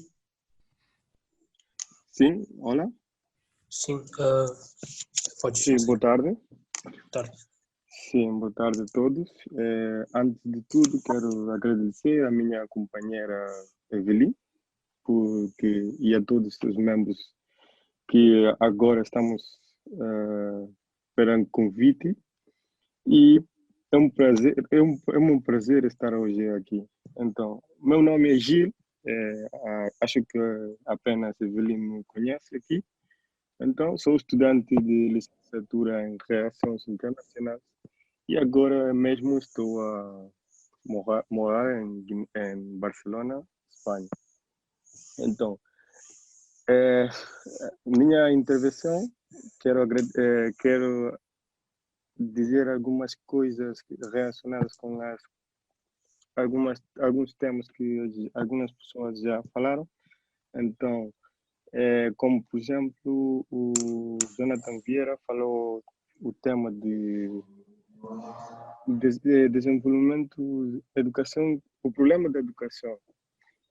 Sim, olá. Sim, pode Sim, boa tarde. Boa tarde. Sim, boa tarde a todos. Antes de tudo, quero agradecer à minha companheira Evelyn e a todos os membros que agora estamos esperando convite. E é um prazer, é um prazer estar hoje aqui. Então, meu nome é Gil. Acho que apenas Evelyn me conhece aqui. Então, sou estudante de licenciatura em Relações Internacionais e agora mesmo estou a morar em Barcelona, Espanha. Então, minha intervenção, quero dizer algumas coisas relacionadas com alguns temas que algumas pessoas já falaram. Então, como, por exemplo, o Jonathan Vieira falou o tema de desenvolvimento da educação, o problema da educação.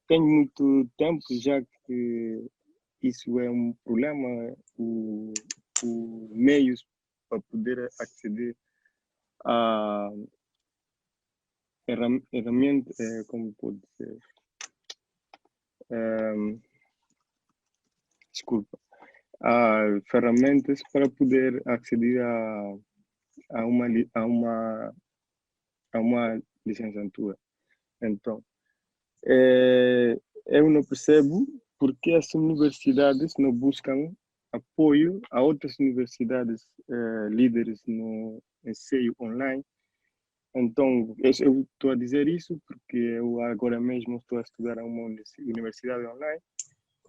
Tem muito tempo já que isso é um problema, o meios para poder aceder a ferramentas, como pode ser, desculpa, a ferramentas para poder aceder a uma licenciatura. Então, eu não percebo porque as universidades não buscam apoio a outras universidades líderes no ensino online. Então, eu estou a dizer isso porque eu agora mesmo estou a estudar a uma universidade online.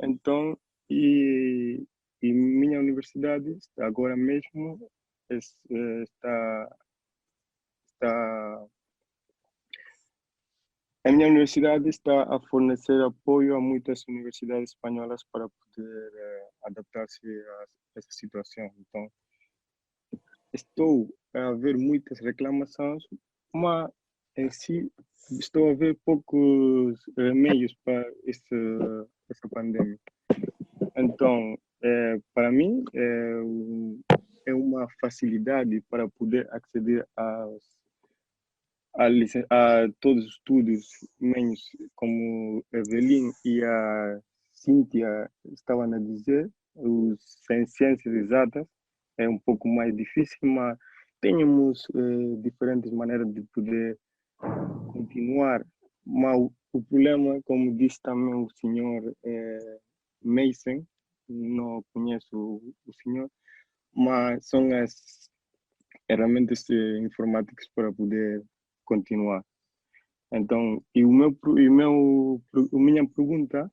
Então, e minha universidade agora mesmo a minha universidade está a fornecer apoio a muitas universidades espanholas para poder adaptar-se a essa situação. Então, estou a ver muitas reclamações, mas em si estou a ver poucos meios para essa pandemia. Então, para mim, é uma facilidade para poder aceder a todos os estudos, menos como a Evelyn e a Cíntia estavam a dizer, os ciências exatas é um pouco mais difícil, mas temos diferentes maneiras de poder continuar. Mas o problema, como disse também o senhor Mason, não conheço o senhor, mas são as ferramentas informáticas para poder continuar. Então, minha pergunta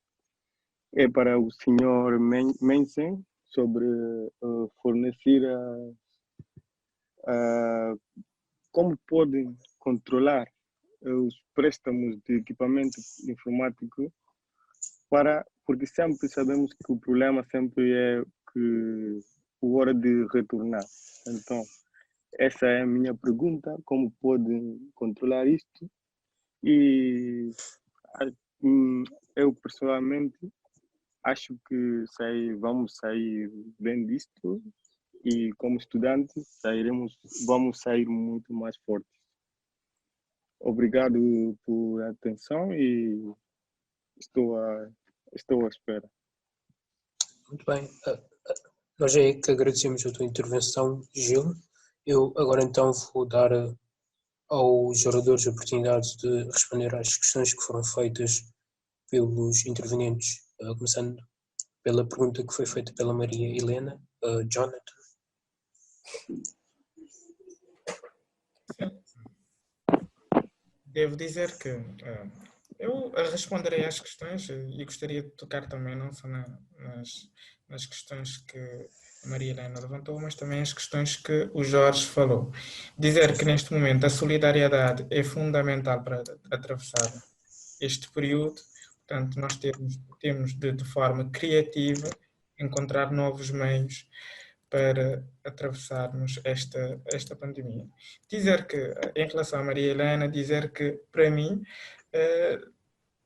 é para o senhor Mason sobre fornecer como podem controlar os préstamos de equipamento informático porque sempre sabemos que o problema sempre é que a hora de retornar. Então, essa é a minha pergunta, como podem controlar isto? E eu, pessoalmente, acho que vamos sair bem disto e, como estudantes, vamos sair muito mais fortes. Obrigado por atenção e estou à espera. Muito bem. Nós é que agradecemos a tua intervenção, Gil. Eu agora então vou dar aos oradores a oportunidade de responder às questões que foram feitas pelos intervenientes, começando pela pergunta que foi feita pela Maria Helena. Jonathan. Devo dizer que eu responderei às questões e gostaria de tocar também não só nas questões que a Maria Helena levantou, mas também as questões que o Jorge falou. Dizer que neste momento a solidariedade é fundamental para atravessar este período, portanto nós temos de forma criativa encontrar novos meios para atravessarmos esta pandemia. Dizer que, em relação à Maria Helena, dizer que, para mim,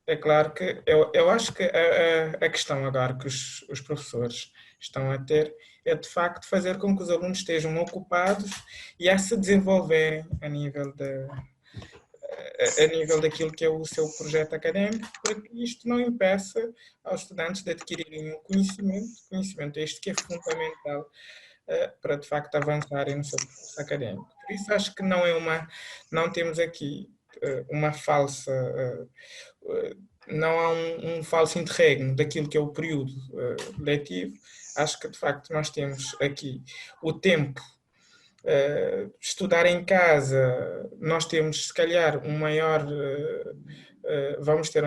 é claro que eu acho que a questão agora que os professores estão a ter é, de facto, fazer com que os alunos estejam ocupados e a se desenvolverem a nível daquilo que é o seu projeto académico, para que isto não impeça aos estudantes de adquirirem um conhecimento este que é fundamental para, de facto, avançarem no seu processo académico. Por isso, acho que não temos aqui uma falsa... não há um falso interregno daquilo que é o período letivo. Acho que, de facto, nós temos aqui o tempo. Estudar em casa, nós temos, se calhar, vamos ter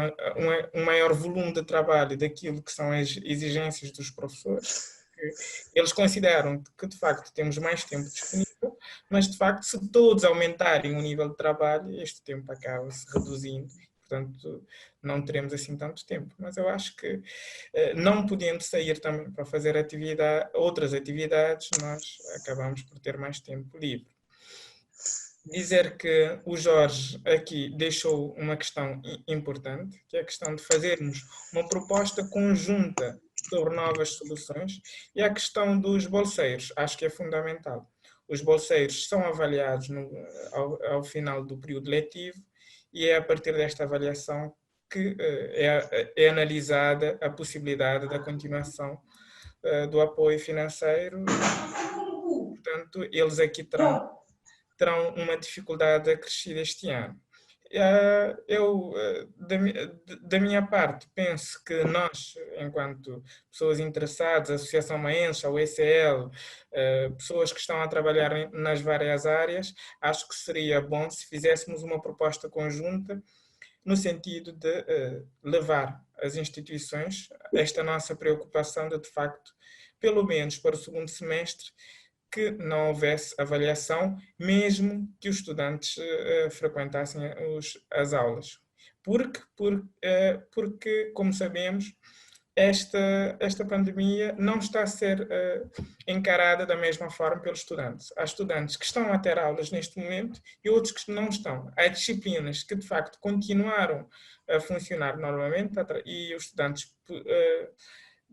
um maior volume de trabalho daquilo que são as exigências dos professores. Eles consideram que, de facto, temos mais tempo disponível, mas, de facto, se todos aumentarem o nível de trabalho, este tempo acaba-se reduzindo. Portanto, não teremos assim tanto tempo. Mas eu acho que, não podendo sair também para fazer outras atividades, nós acabamos por ter mais tempo livre. dizer que o Jorge aqui deixou uma questão importante, que é a questão de fazermos uma proposta conjunta sobre novas soluções, e a questão dos bolseiros, acho que é fundamental. Os bolseiros são avaliados ao final do período letivo, e é a partir desta avaliação que é analisada a possibilidade da continuação do apoio financeiro. Portanto, eles aqui terão uma dificuldade acrescida este ano. Eu, da minha parte, penso que nós, enquanto pessoas interessadas, a Associação Maense, a UECL, pessoas que estão a trabalhar nas várias áreas, acho que seria bom se fizéssemos uma proposta conjunta no sentido de levar as instituições esta nossa preocupação de facto, pelo menos para o segundo semestre, que não houvesse avaliação, mesmo que os estudantes frequentassem as aulas. Porque, como sabemos, esta pandemia não está a ser encarada da mesma forma pelos estudantes. Há estudantes que estão a ter aulas neste momento e outros que não estão. Há disciplinas que, de facto, continuaram a funcionar normalmente e os estudantes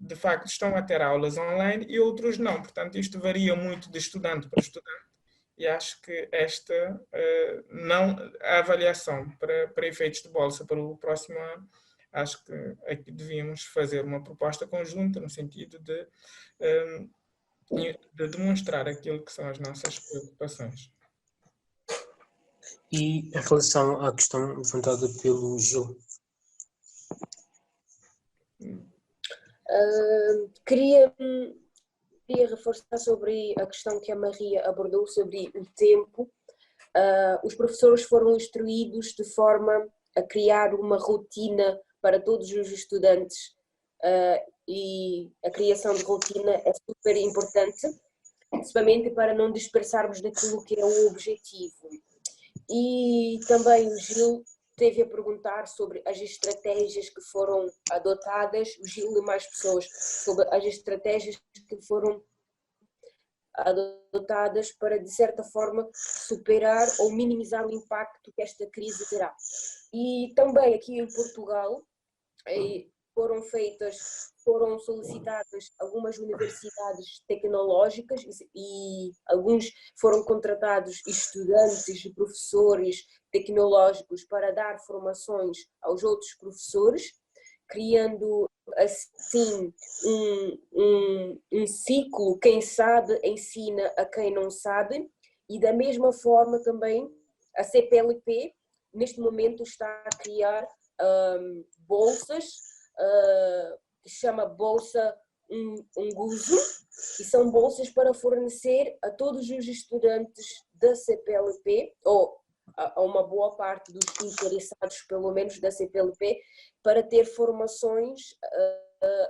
de facto estão a ter aulas online e outros não. Portanto, isto varia muito de estudante para estudante e acho que a avaliação para efeitos de bolsa para o próximo ano, acho que aqui devíamos fazer uma proposta conjunta no sentido de demonstrar aquilo que são as nossas preocupações. E em relação à questão levantada pelo Gil? Queria reforçar sobre a questão que a Maria abordou sobre o tempo. Os professores foram instruídos de forma a criar uma rotina para todos os estudantes e a criação de rotina é super importante, principalmente para não dispersarmos daquilo que é o objetivo. E também o Gil teve a perguntar sobre as estratégias que foram adotadas, o Gil e mais pessoas, sobre as estratégias que foram adotadas para, de certa forma, superar ou minimizar o impacto que esta crise terá. E também aqui em Portugal foram solicitadas algumas universidades tecnológicas e alguns foram contratados estudantes e professores tecnológicos para dar formações aos outros professores, criando assim um ciclo, quem sabe ensina a quem não sabe, e da mesma forma também a CPLP neste momento está a criar bolsas, que se chama Bolsa Unguzo, e são bolsas para fornecer a todos os estudantes da CPLP, ou a uma boa parte dos interessados, pelo menos da CPLP, para ter formações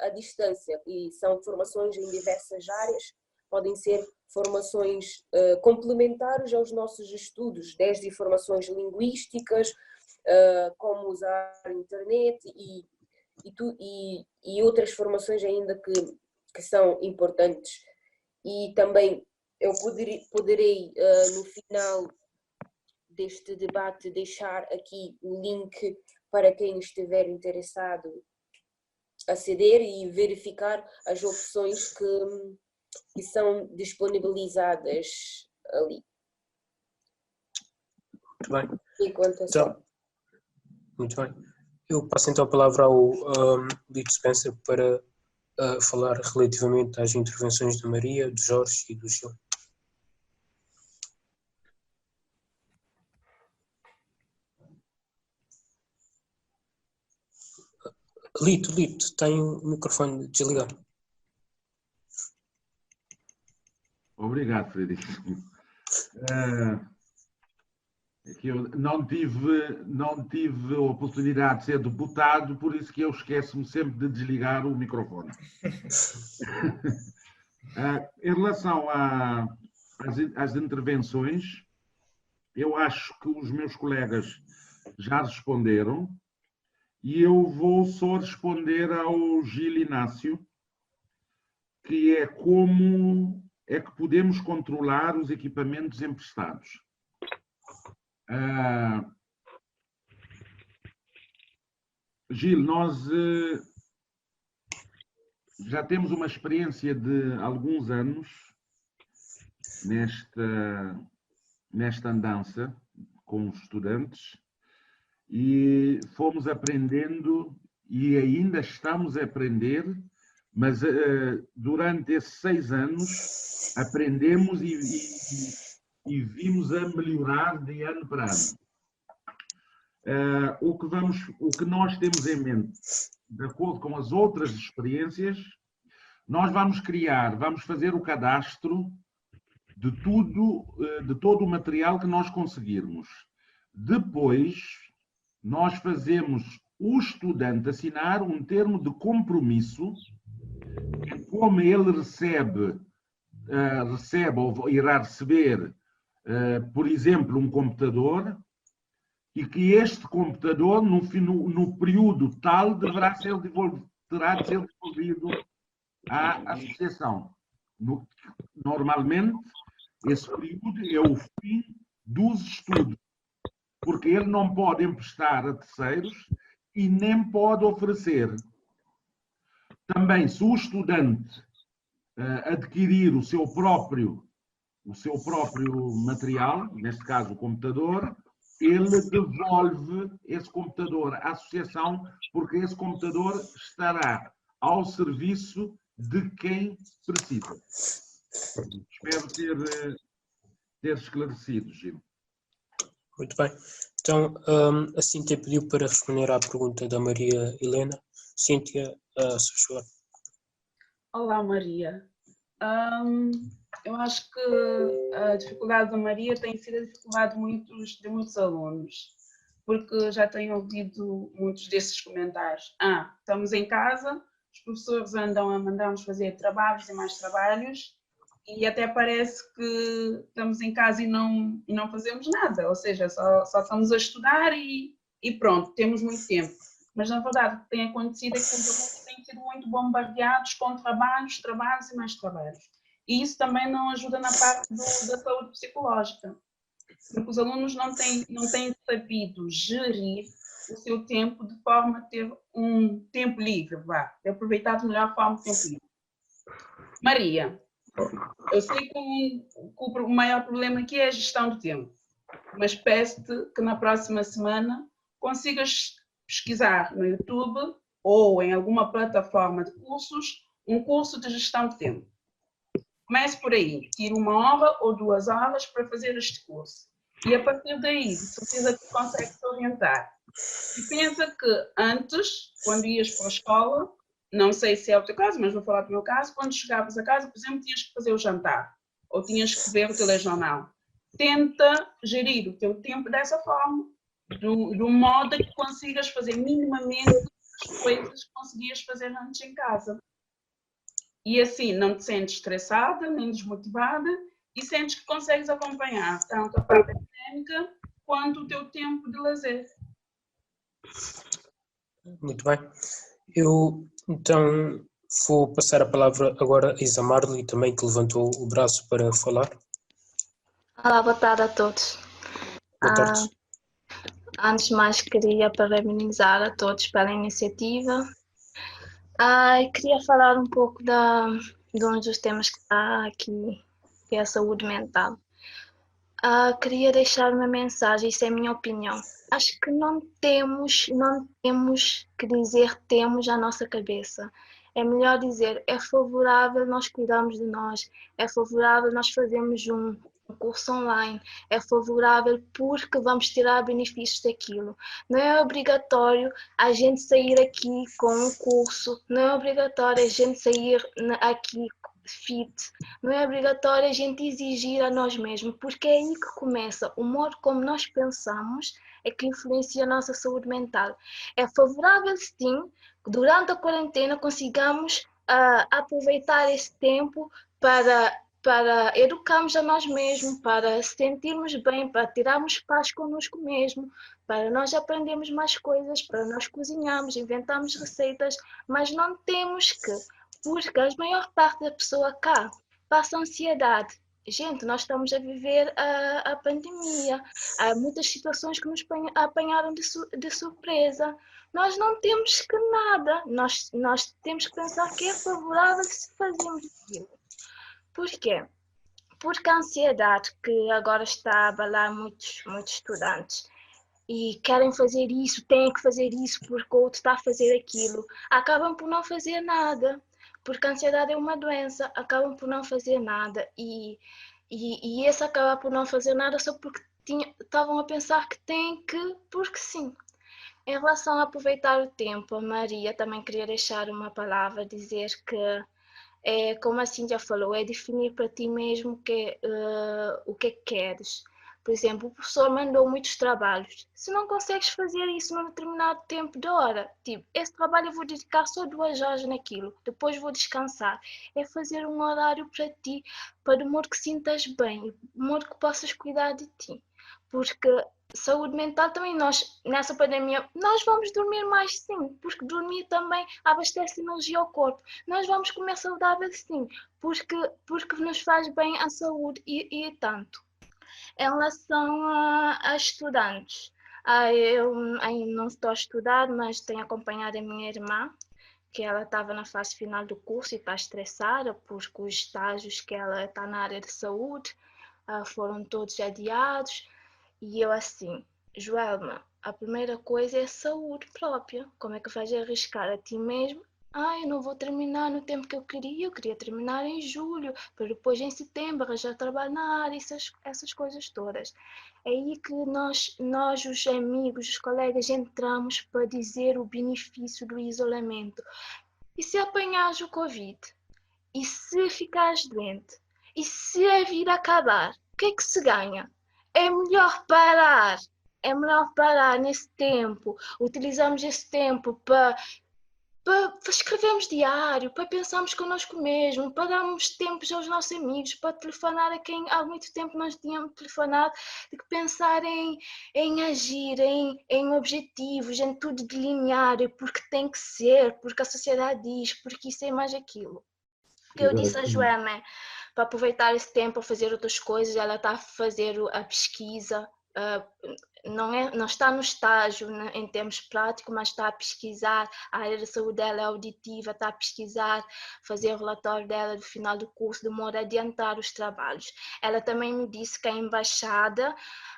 à distância, e são formações em diversas áreas, podem ser formações complementares aos nossos estudos, desde formações linguísticas, como usar a internet e outras formações ainda que são importantes. E também eu poderei no final deste debate deixar aqui o link para quem estiver interessado aceder e verificar as opções que são disponibilizadas ali. Muito bem. Enquanto então, muito bem. Eu passo então a palavra ao Lito Spencer para falar relativamente às intervenções da Maria, do Jorge e do Gil. Lito, tem o microfone desligado. Obrigado, Frederico. É que eu não tive a oportunidade de ser deputado, por isso que eu esqueço-me sempre de desligar o microfone. Em relação às intervenções, eu acho que os meus colegas já responderam e eu vou só responder ao Gil Inácio, que é como é que podemos controlar os equipamentos emprestados. Gil, nós já temos uma experiência de alguns anos nesta andança com os estudantes e fomos aprendendo e ainda estamos a aprender, mas durante esses 6 anos aprendemos e vimos a melhorar de ano para ano. O que nós temos em mente, de acordo com as outras experiências, nós vamos fazer o cadastro de todo o material que nós conseguirmos. Depois, nós fazemos o estudante assinar um termo de compromisso, que como ele recebe ou irá receber, por exemplo, um computador, e que este computador, no período tal, terá de ser devolvido à associação. Normalmente, esse período é o fim dos estudos, porque ele não pode emprestar a terceiros e nem pode oferecer. Também, se o estudante adquirir o seu próprio material, neste caso o computador, ele devolve esse computador à associação, porque esse computador estará ao serviço de quem precisa. Espero ter esclarecido, Gil. Muito bem. Então, a Cíntia pediu para responder à pergunta da Maria Helena. Cíntia, se for. Olá, Maria. Eu acho que a dificuldade da Maria tem sido a dificuldade de muitos alunos, porque já tenho ouvido muitos desses comentários. Estamos em casa, os professores andam a mandar-nos fazer trabalhos e mais trabalhos, e até parece que estamos em casa e não fazemos nada, ou seja, só estamos a estudar e pronto, temos muito tempo. Mas, na verdade, o que tem acontecido é que os alunos têm sido muito bombardeados com trabalhos e mais trabalhos. E isso também não ajuda na parte da saúde psicológica, porque os alunos não têm sabido gerir o seu tempo de forma a ter um tempo livre, de aproveitar de melhor forma o tempo livre. Maria, eu sei que o maior problema aqui é a gestão do tempo, mas peço-te que na próxima semana consigas pesquisar no YouTube ou em alguma plataforma de cursos um curso de gestão de tempo. Comece por aí, tire 1 hora ou 2 horas para fazer este curso. E a partir daí, de certeza que consegue se orientar. E pensa que antes, quando ias para a escola, não sei se é o teu caso, mas vou falar do meu caso, quando chegavas a casa, por exemplo, tinhas que fazer o jantar, ou tinhas que ver o telejornal. Tenta gerir o teu tempo dessa forma, de um modo que consigas fazer minimamente as coisas que conseguias fazer antes em casa. E assim não te sentes estressada, nem desmotivada, e sentes que consegues acompanhar tanto a parte académica quanto o teu tempo de lazer. Muito bem. Eu, então, vou passar a palavra agora a Isa Marli, também que levantou o braço para falar. Olá, boa tarde a todos. Boa tarde. Antes de mais, queria parabenizar a todos pela iniciativa. Queria falar um pouco de um dos temas que está aqui, que é a saúde mental. Queria deixar uma mensagem, isso é a minha opinião. Acho que não temos que dizer temos à nossa cabeça. É melhor dizer, é favorável nós cuidarmos de nós, é favorável nós fazermos um curso online, é favorável porque vamos tirar benefícios daquilo. Não é obrigatório a gente sair aqui com um curso, não é obrigatório a gente sair aqui fit, não é obrigatório a gente exigir a nós mesmos, porque é aí que começa. O modo como nós pensamos é que influencia a nossa saúde mental. É favorável, sim, que durante a quarentena consigamos aproveitar esse tempo para educarmos a nós mesmos, para sentirmos bem, para tirarmos paz connosco mesmo, para nós aprendermos mais coisas, para nós cozinharmos, inventarmos receitas, mas não temos que, porque a maior parte da pessoa cá passa ansiedade. gente, nós estamos a viver a pandemia. Há muitas situações que nos apanharam de surpresa. Nós não temos que nada. Nós temos que pensar que é favorável se fazermos aquilo. Por quê? Porque a ansiedade que agora está a abalar muitos estudantes e querem fazer isso, têm que fazer isso porque o outro está a fazer aquilo, acabam por não fazer nada. Porque a ansiedade é uma doença, acabam por não fazer nada e esse acaba por não fazer nada só porque estavam a pensar que têm que, porque sim. Em relação a aproveitar o tempo, a Maria também queria deixar uma palavra, dizer que é como a Cíntia falou, é definir para ti mesmo o que é que queres. Por exemplo, o professor mandou muitos trabalhos. Se não consegues fazer isso num determinado tempo de hora, tipo, esse trabalho eu vou dedicar só 2 horas naquilo, depois vou descansar. É fazer um horário para ti, para o modo que sintas bem, de modo que possas cuidar de ti. Porque saúde mental também nós, nessa pandemia, nós vamos dormir mais sim, porque dormir também abastece energia ao corpo. Nós vamos comer saudável sim, porque nos faz bem à saúde e tanto. Em relação a estudantes, eu ainda não estou a estudar, mas tenho acompanhado a minha irmã, que ela estava na fase final do curso e está estressada porque os estágios que ela está na área de saúde foram todos adiados. E eu assim, Joelma, a primeira coisa é a saúde própria. Como é que vais arriscar a ti mesmo? Eu não vou terminar no tempo que eu queria terminar em julho, para depois em setembro arranjar trabalho na área, essas coisas todas. É aí que nós, os amigos, os colegas, entramos para dizer o benefício do isolamento. E se apanhares o Covid? E se ficares doente? E se a vida acabar? O que é que se ganha? É melhor parar nesse tempo. Utilizamos esse tempo para escrevermos diário, para pensarmos connosco mesmo, para darmos tempos aos nossos amigos, para telefonar a quem há muito tempo nós tínhamos telefonado, de que pensar em agir, em objetivos, em tudo delinear, porque tem que ser, porque a sociedade diz, porque isso é mais aquilo. Que eu disse a Joana, para aproveitar esse tempo a fazer outras coisas, ela está a fazer a pesquisa, não está no estágio em termos práticos, mas está a pesquisar, a área da saúde dela é auditiva, está a pesquisar, fazer o relatório dela do final do curso, de modo a adiantar os trabalhos. Ela também me disse que a embaixada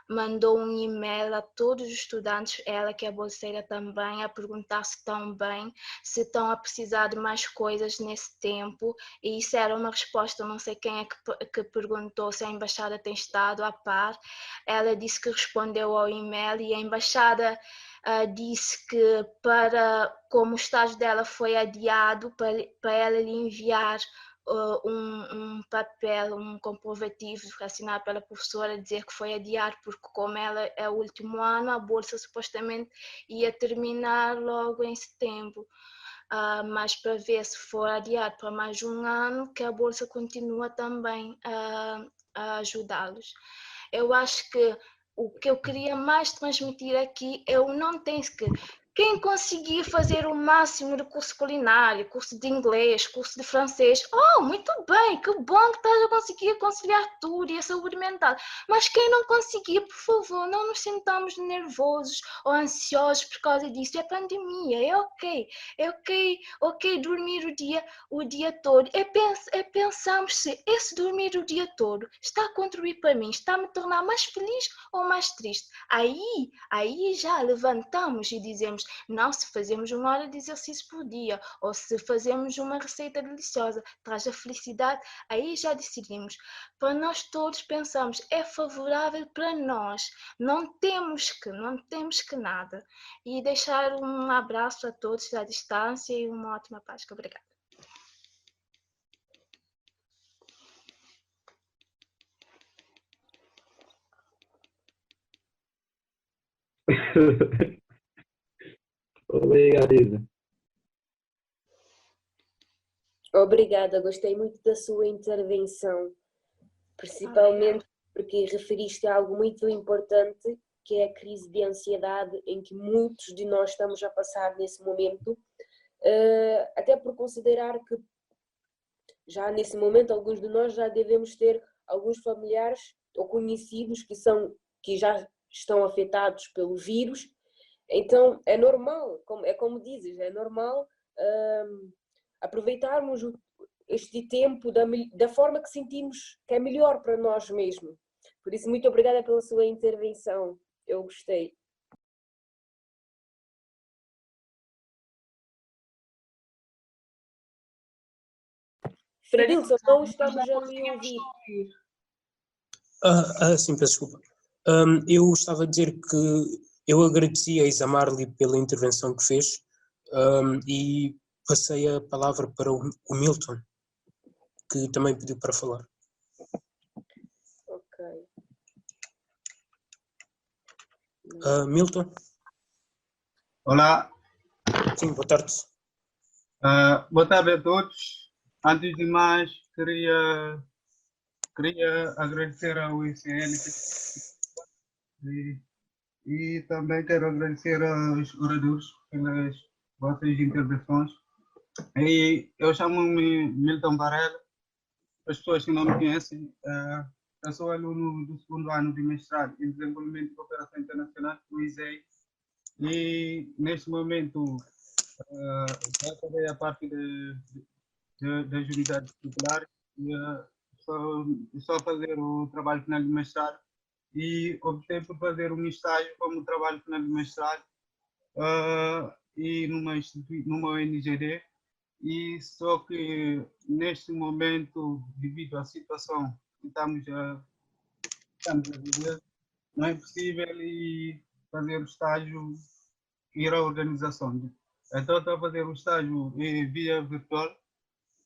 mandou um e-mail a todos os estudantes, ela que é bolseira também, a perguntar se estão bem, se estão a precisar de mais coisas nesse tempo, e isso era uma resposta, não sei quem é que perguntou se a embaixada tem estado a par. Ela disse que respondeu ao e-mail e a embaixada disse que como o estágio dela foi adiado, para ela lhe enviar um papel, um comprovativo assinado pela professora, dizer que foi adiado, porque como ela é o último ano, a bolsa supostamente ia terminar logo em setembro. Mas para ver se for adiado para mais um ano, que a bolsa continua também a ajudá-los. Eu acho que o que eu queria mais transmitir aqui é o não tem que... Quem conseguir fazer o máximo de curso culinário, curso de inglês, curso de francês, muito bem, que bom que estás a conseguir conciliar tudo e a saúde mental. Mas quem não conseguir, por favor, não nos sintamos nervosos ou ansiosos por causa disso. É pandemia, é ok dormir o dia todo. É pensarmos se esse dormir o dia todo está a contribuir para mim, está a me tornar mais feliz ou mais triste. Aí já levantamos e dizemos, não, se fazemos 1 hora de exercício por dia, ou se fazemos uma receita deliciosa, traz a felicidade, aí já decidimos. Para nós todos pensamos, é favorável para nós, não temos que nada. E deixar um abraço a todos à distância e uma ótima Páscoa. Obrigada. Obrigado, Isa. Obrigada, gostei muito da sua intervenção, principalmente porque referiste a algo muito importante, que é a crise de ansiedade em que muitos de nós estamos a passar nesse momento, até por considerar que já nesse momento alguns de nós já devemos ter alguns familiares ou conhecidos que já estão afetados pelo vírus. Então é normal, é como dizes, é normal aproveitarmos este tempo da forma que sentimos que é melhor para nós mesmos. Por isso, muito obrigada pela sua intervenção, eu gostei. Fredilson, não estamos a lhe ouvir. Sim, peço desculpa. Eu estava a dizer que eu agradeci a Isa-Marli pela intervenção que fez e passei a palavra para o Milton, que também pediu para falar. Ok. Milton? Olá. Sim, boa tarde. Boa tarde a todos. Antes de mais, queria agradecer ao ICN e também quero agradecer aos oradores pelas vossas intervenções. E eu chamo-me Milton Varela. As pessoas que não me conhecem, eu sou aluno do segundo ano de mestrado em Desenvolvimento e Cooperação Internacional, do ISEI, e neste momento já acabei a parte das unidades curriculares e só fazer o trabalho final de mestrado, e optei por fazer um estágio como trabalho final de mestrado e numa ONGD. E só que neste momento, devido à situação que estamos a viver, não é possível fazer o estágio, ir à organização. Então estou a fazer o estágio via virtual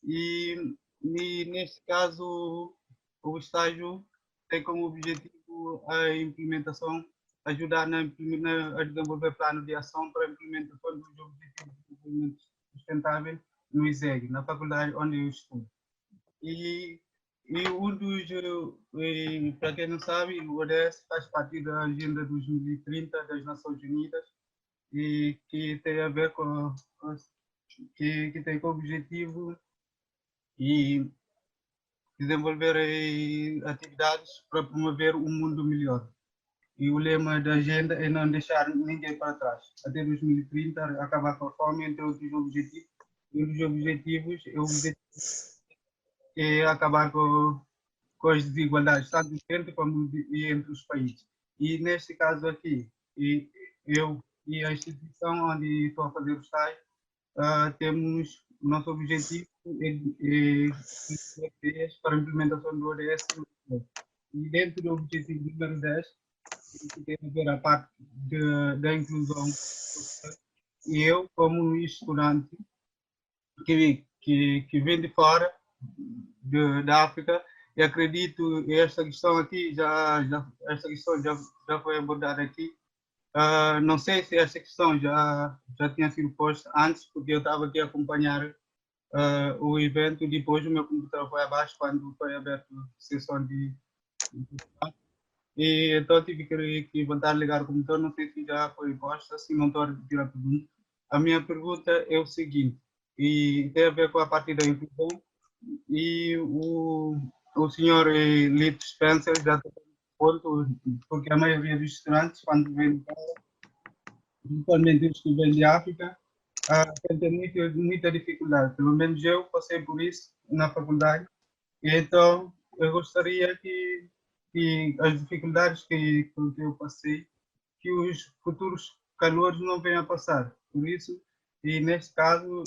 e neste caso o estágio tem como objetivo a implementação, ajudar a desenvolver plano de ação para a implementação dos objetivos de desenvolvimento sustentável no ISEG, na faculdade onde eu estudo. E para quem não sabe, o ODS faz parte da Agenda 2030 das Nações Unidas, e que tem a ver que tem como objetivo e desenvolver atividades para promover um mundo melhor. E o lema da agenda é não deixar ninguém para trás. Até 2030, acabar com a fome, entre outros objetivos. E um dos objetivos é acabar com as desigualdades, tanto dentro como entre os países. E neste caso aqui, eu e a instituição onde estou a fazer o estágio, temos o nosso objetivo para a implementação do ODS. E dentro do objetivo número 10, que tem a ver a parte da inclusão, e eu, como estudante que vem de fora da África, e acredito que esta questão aqui esta questão já foi abordada aqui. Não sei se esta questão já tinha sido posta antes, porque eu estava aqui a acompanhar o evento, depois o meu computador foi abaixo quando foi aberto a sessão e então tive que voltar a ligar o computador. Não sei se já foi posta, se não estou a repetir a pergunta. A minha pergunta é o seguinte, e tem a ver com a parte da inclusão, e o senhor Lito Spencer já tem ponto, porque a maioria dos estudantes, quando vêm de fora, principalmente os que vêm de África, tem muita dificuldade. Pelo menos eu passei por isso na faculdade, e então eu gostaria que as dificuldades que eu passei, que os futuros calouros não venham a passar. Por isso, e neste caso,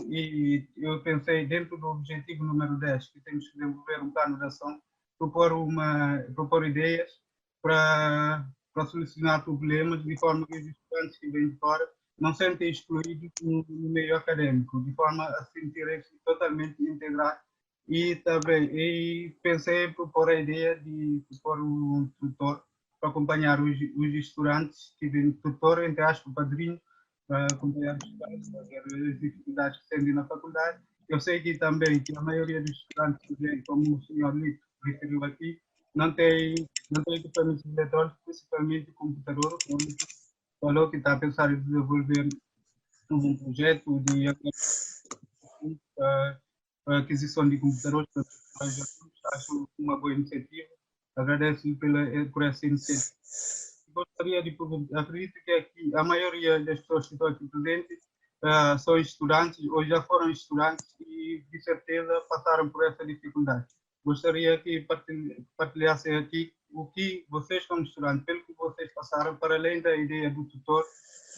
eu pensei dentro do objetivo número 10, que temos que desenvolver um plano de ação, propor ideias para solucionar problemas, de forma que os estudantes que vêm de fora não se sentem excluídos no meio acadêmico, de forma a sentirem-se totalmente integrados. E também pensei em propor a ideia de propor um tutor para acompanhar os estudantes que vêm, tutor, entre aspas, padrinho, para acompanhar os estudantes, fazer as dificuldades que têm na faculdade. Eu sei que também que a maioria dos estudantes que vêm, como o senhor Lito referiu aqui, não tem equipamentos eletrônicos, principalmente computador. O Lito falou que está a pensar em desenvolver um projeto de aquisição de computadores para acho uma boa iniciativa. Agradeço por essa iniciativa. Gostaria de perguntar, acredito que aqui a maioria das pessoas que estão aqui presentes são estudantes ou já foram estudantes e de certeza passaram por essa dificuldade. Gostaria que partilhassem aqui o que vocês como estudantes, pelo que vocês passaram, para além da ideia do tutor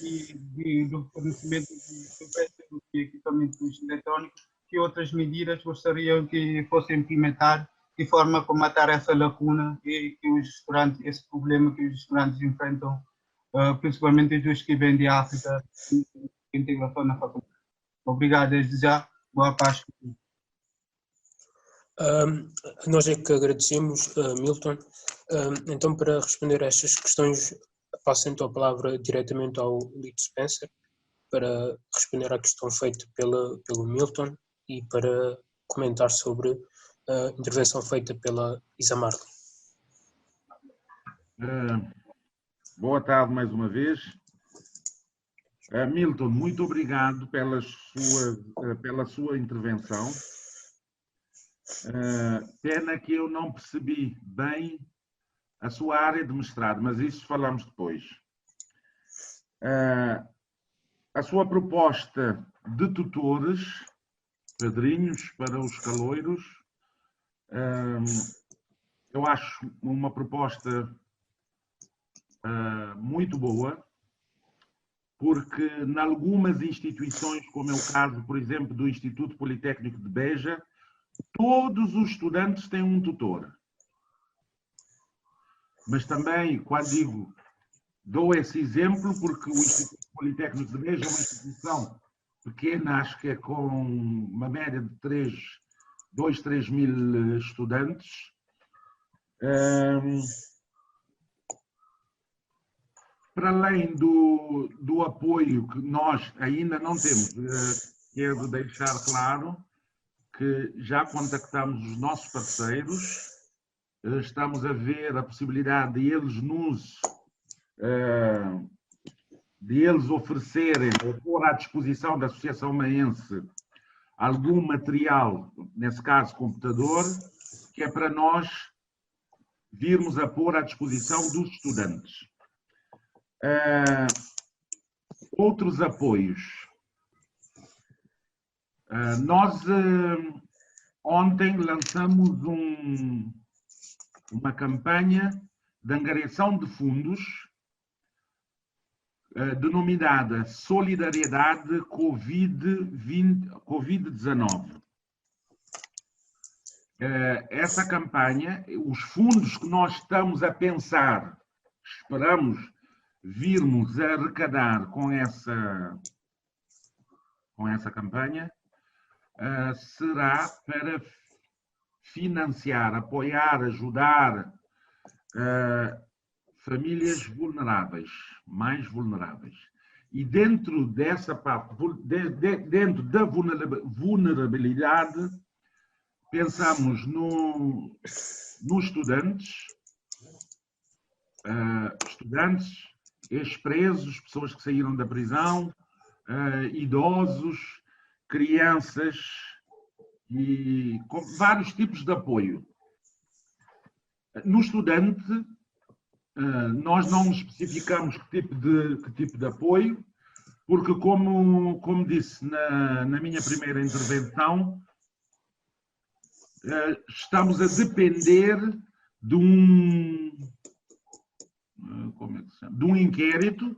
e do fornecimento de equipamentos eletrônicos, que outras medidas gostariam que fossem implementadas de forma a comatar essa lacuna e que os estudantes, esse problema que os estudantes enfrentam, principalmente os que vêm de África, integração na faculdade. Obrigado desde já, boa paz. Nós é que agradecemos, Milton. Então, para responder a estas questões, passo então a palavra diretamente ao Lito Spencer para responder à questão feita pelo Milton e para comentar sobre a intervenção feita pela Isa Marley. Boa tarde mais uma vez. Milton, muito obrigado pela sua intervenção. Pena que eu não percebi bem a sua área de mestrado, mas isso falamos depois. A sua proposta de tutores, padrinhos para os caloiros, eu acho uma proposta muito boa, porque em algumas instituições, como é o caso, por exemplo, do Instituto Politécnico de Beja, todos os estudantes têm um tutor. Mas também, quando digo, dou esse exemplo porque o Instituto Politécnico de Beja é uma instituição pequena, acho que é com uma média de 3 mil estudantes. Para além do apoio que nós ainda não temos, quero deixar claro que já contactamos os nossos parceiros, estamos a ver a possibilidade de eles oferecerem ou pôr à disposição da Associação Maense algum material, nesse caso computador, que é para nós virmos a pôr à disposição dos estudantes. Outros apoios. Nós ontem lançamos uma campanha de angariação de fundos denominada Solidariedade Covid-19. Essa campanha, os fundos que nós estamos a pensar, esperamos virmos a arrecadar com essa campanha, será para financiar, apoiar, ajudar famílias vulneráveis, mais vulneráveis. E dentro dessa parte, dentro da vulnerabilidade, pensamos nos estudantes, ex-presos, pessoas que saíram da prisão, idosos, crianças e com vários tipos de apoio. No estudante, nós não especificamos que tipo de apoio, porque como disse na minha primeira intervenção, estamos a depender de um inquérito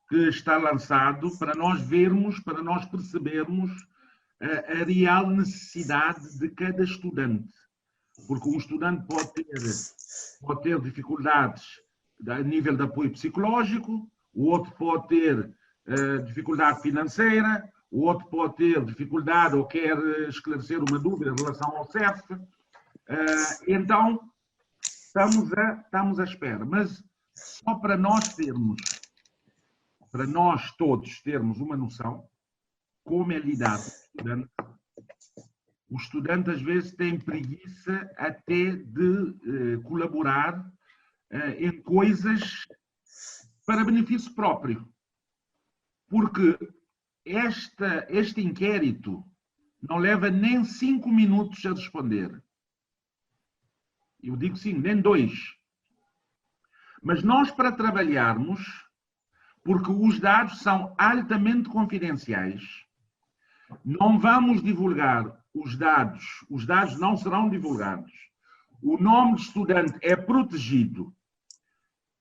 que está lançado para nós vermos, para nós percebermos a real necessidade de cada estudante. Porque um estudante pode ter dificuldades a nível de apoio psicológico, o outro pode ter dificuldade financeira, o outro pode ter dificuldade ou quer esclarecer uma dúvida em relação ao CEF. Então, estamos à espera. Mas só para nós todos termos uma noção como é lidar com o estudante. O estudante às vezes tem preguiça até de colaborar em coisas para benefício próprio. Porque este inquérito não leva nem 5 minutos a responder. Eu digo 5, nem 2. Mas nós, para trabalharmos, porque os dados são altamente confidenciais, não vamos divulgar os dados não serão divulgados. O nome de estudante é protegido.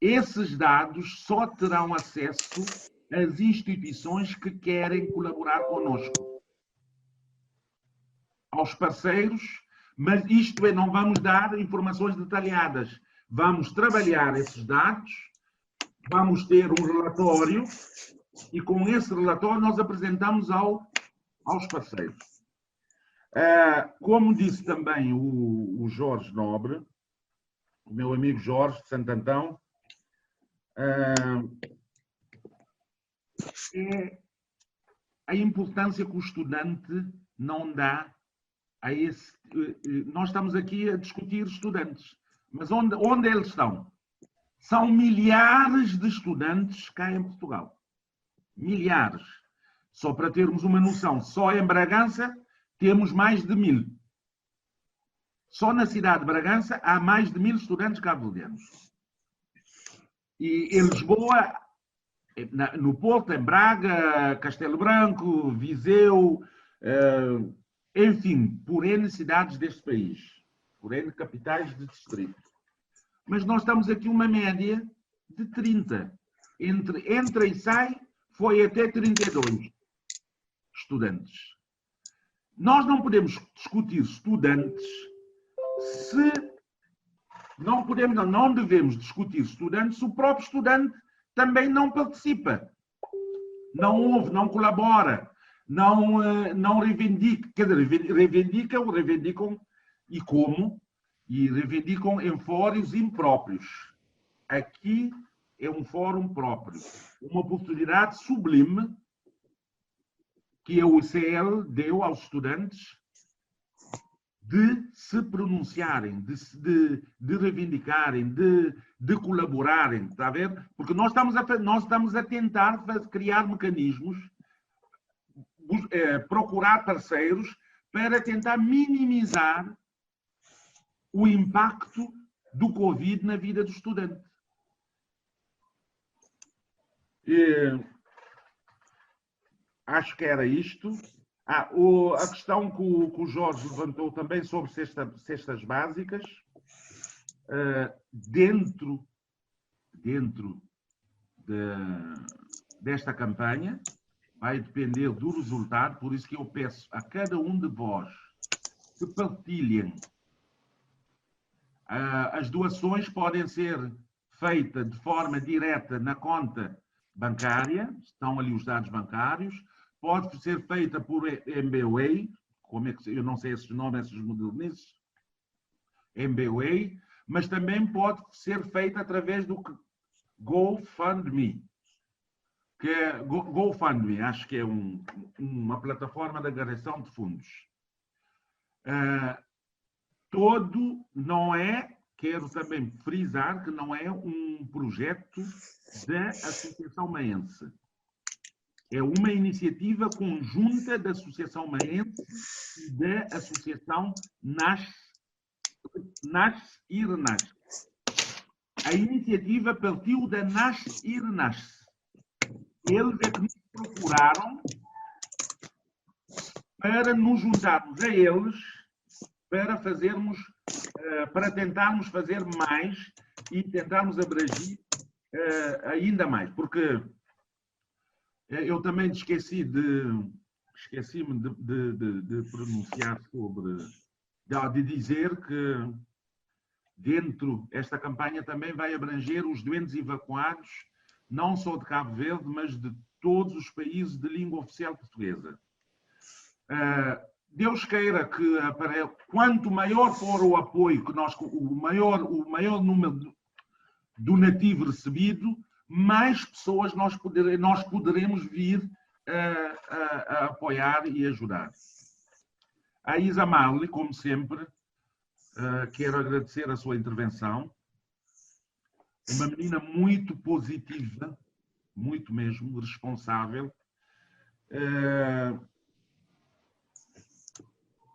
Esses dados só terão acesso às instituições que querem colaborar conosco, aos parceiros, mas isto é, não vamos dar informações detalhadas. Vamos trabalhar esses dados, vamos ter um relatório e com esse relatório nós apresentamos aos parceiros. Como disse também o Jorge Nobre, o meu amigo Jorge de Santo Antão, é a importância que o estudante não dá a esse... Nós estamos aqui a discutir estudantes, mas onde eles estão? São milhares de estudantes cá em Portugal. Milhares. Só para termos uma noção, só em Bragança temos mais de 1000. Só na cidade de Bragança há mais de 1000 estudantes cabo-verdianos. E em Lisboa, no Porto, em Braga, Castelo Branco, Viseu, enfim, por N cidades deste país, por N capitais de distrito. Mas nós estamos aqui uma média de 30. Entra e sai, foi até 32 estudantes. Nós não podemos discutir estudantes se... Não devemos discutir estudantes se o próprio estudante também não participa, não ouve, não colabora, não reivindica, quer dizer, reivindicam e como? E reivindicam em fóruns impróprios. Aqui é um fórum próprio, uma oportunidade sublime que a UCL deu aos estudantes de se pronunciarem, de reivindicarem, de colaborarem, está a ver? Porque nós estamos a tentar criar mecanismos, procurar parceiros para tentar minimizar o impacto do Covid na vida do estudante. Acho que era isto. A questão que o Jorge levantou também sobre cestas básicas, dentro desta campanha, vai depender do resultado, por isso que eu peço a cada um de vós que partilhem. As doações podem ser feitas de forma direta na conta bancária, estão ali os dados bancários, pode ser feita por MBWay, como é que eu não sei esses nomes, esses modernistas, MBWay, mas também pode ser feita através do GoFundMe, que é GoFundMe, acho que é uma plataforma de agregação de fundos. Não é, quero também frisar que não é um projeto da Associação Maense. É uma iniciativa conjunta da Associação Maense e da Associação Nasce e Renasce. A iniciativa partiu da Nasce e Renasce. Eles é que nos procuraram para nos juntarmos a eles, para tentarmos fazer mais e tentarmos abranger ainda mais. Porque eu também esqueci-me de pronunciar de dizer que dentro esta campanha também vai abranger os doentes evacuados, não só de Cabo Verde, mas de todos os países de língua oficial portuguesa. Deus queira que, quanto maior for o apoio, o maior número donativo recebido, mais pessoas nós poderemos vir a apoiar e ajudar. A Isa Marley, como sempre, quero agradecer a sua intervenção. Uma menina muito positiva, muito mesmo, responsável,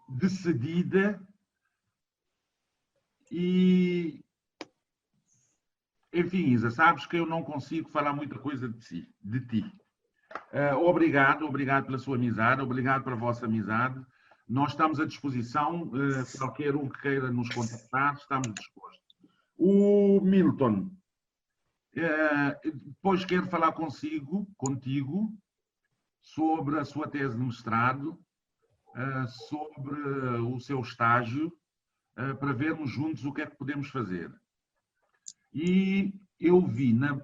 decidida E, enfim, Isa, sabes que eu não consigo falar muita coisa de ti. Obrigado pela sua amizade, obrigado pela vossa amizade. Nós estamos à disposição, qualquer um que queira nos contactar, estamos dispostos. O Milton, depois quero falar contigo, sobre a sua tese de mestrado, sobre o seu estágio, para vermos juntos o que é que podemos fazer. E eu vi na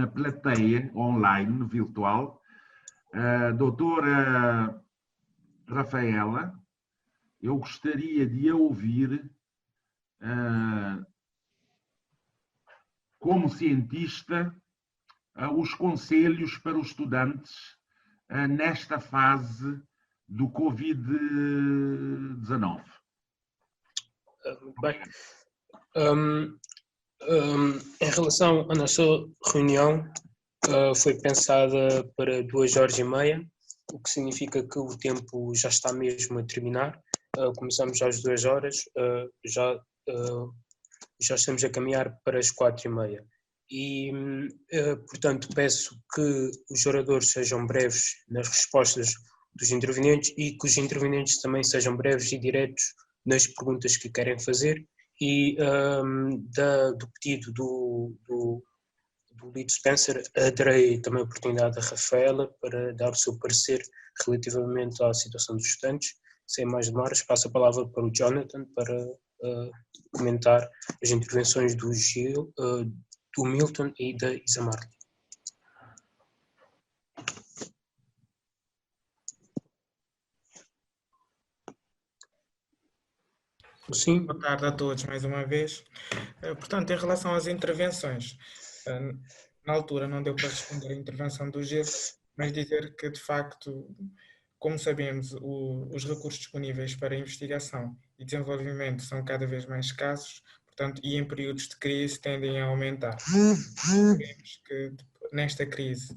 plateia online, virtual, a doutora Rafaela. Eu gostaria de a ouvir como cientista os conselhos para os estudantes nesta fase do Covid-19. Bem, em relação à nossa reunião, foi pensada para 2h30, o que significa que o tempo já está mesmo a terminar. Começamos às 2h, já estamos a caminhar para as 4h30. E, portanto, peço que os oradores sejam breves nas respostas dos intervenientes e que os intervenientes também sejam breves e diretos nas perguntas que querem fazer. E do pedido do Lito Spencer, darei também a oportunidade a Rafaela para dar o seu parecer relativamente à situação dos estudantes. Sem mais demoras, passo a palavra para o Jonathan para comentar as intervenções do Gil, do Milton e da Isa Marley. Sim. Boa tarde a todos mais uma vez. Portanto, em relação às intervenções, na altura não deu para responder a intervenção do Gil, mas dizer que, de facto, como sabemos, os recursos disponíveis para investigação e desenvolvimento são cada vez mais escassos, portanto, e em períodos de crise tendem a aumentar. Sabemos que nesta crise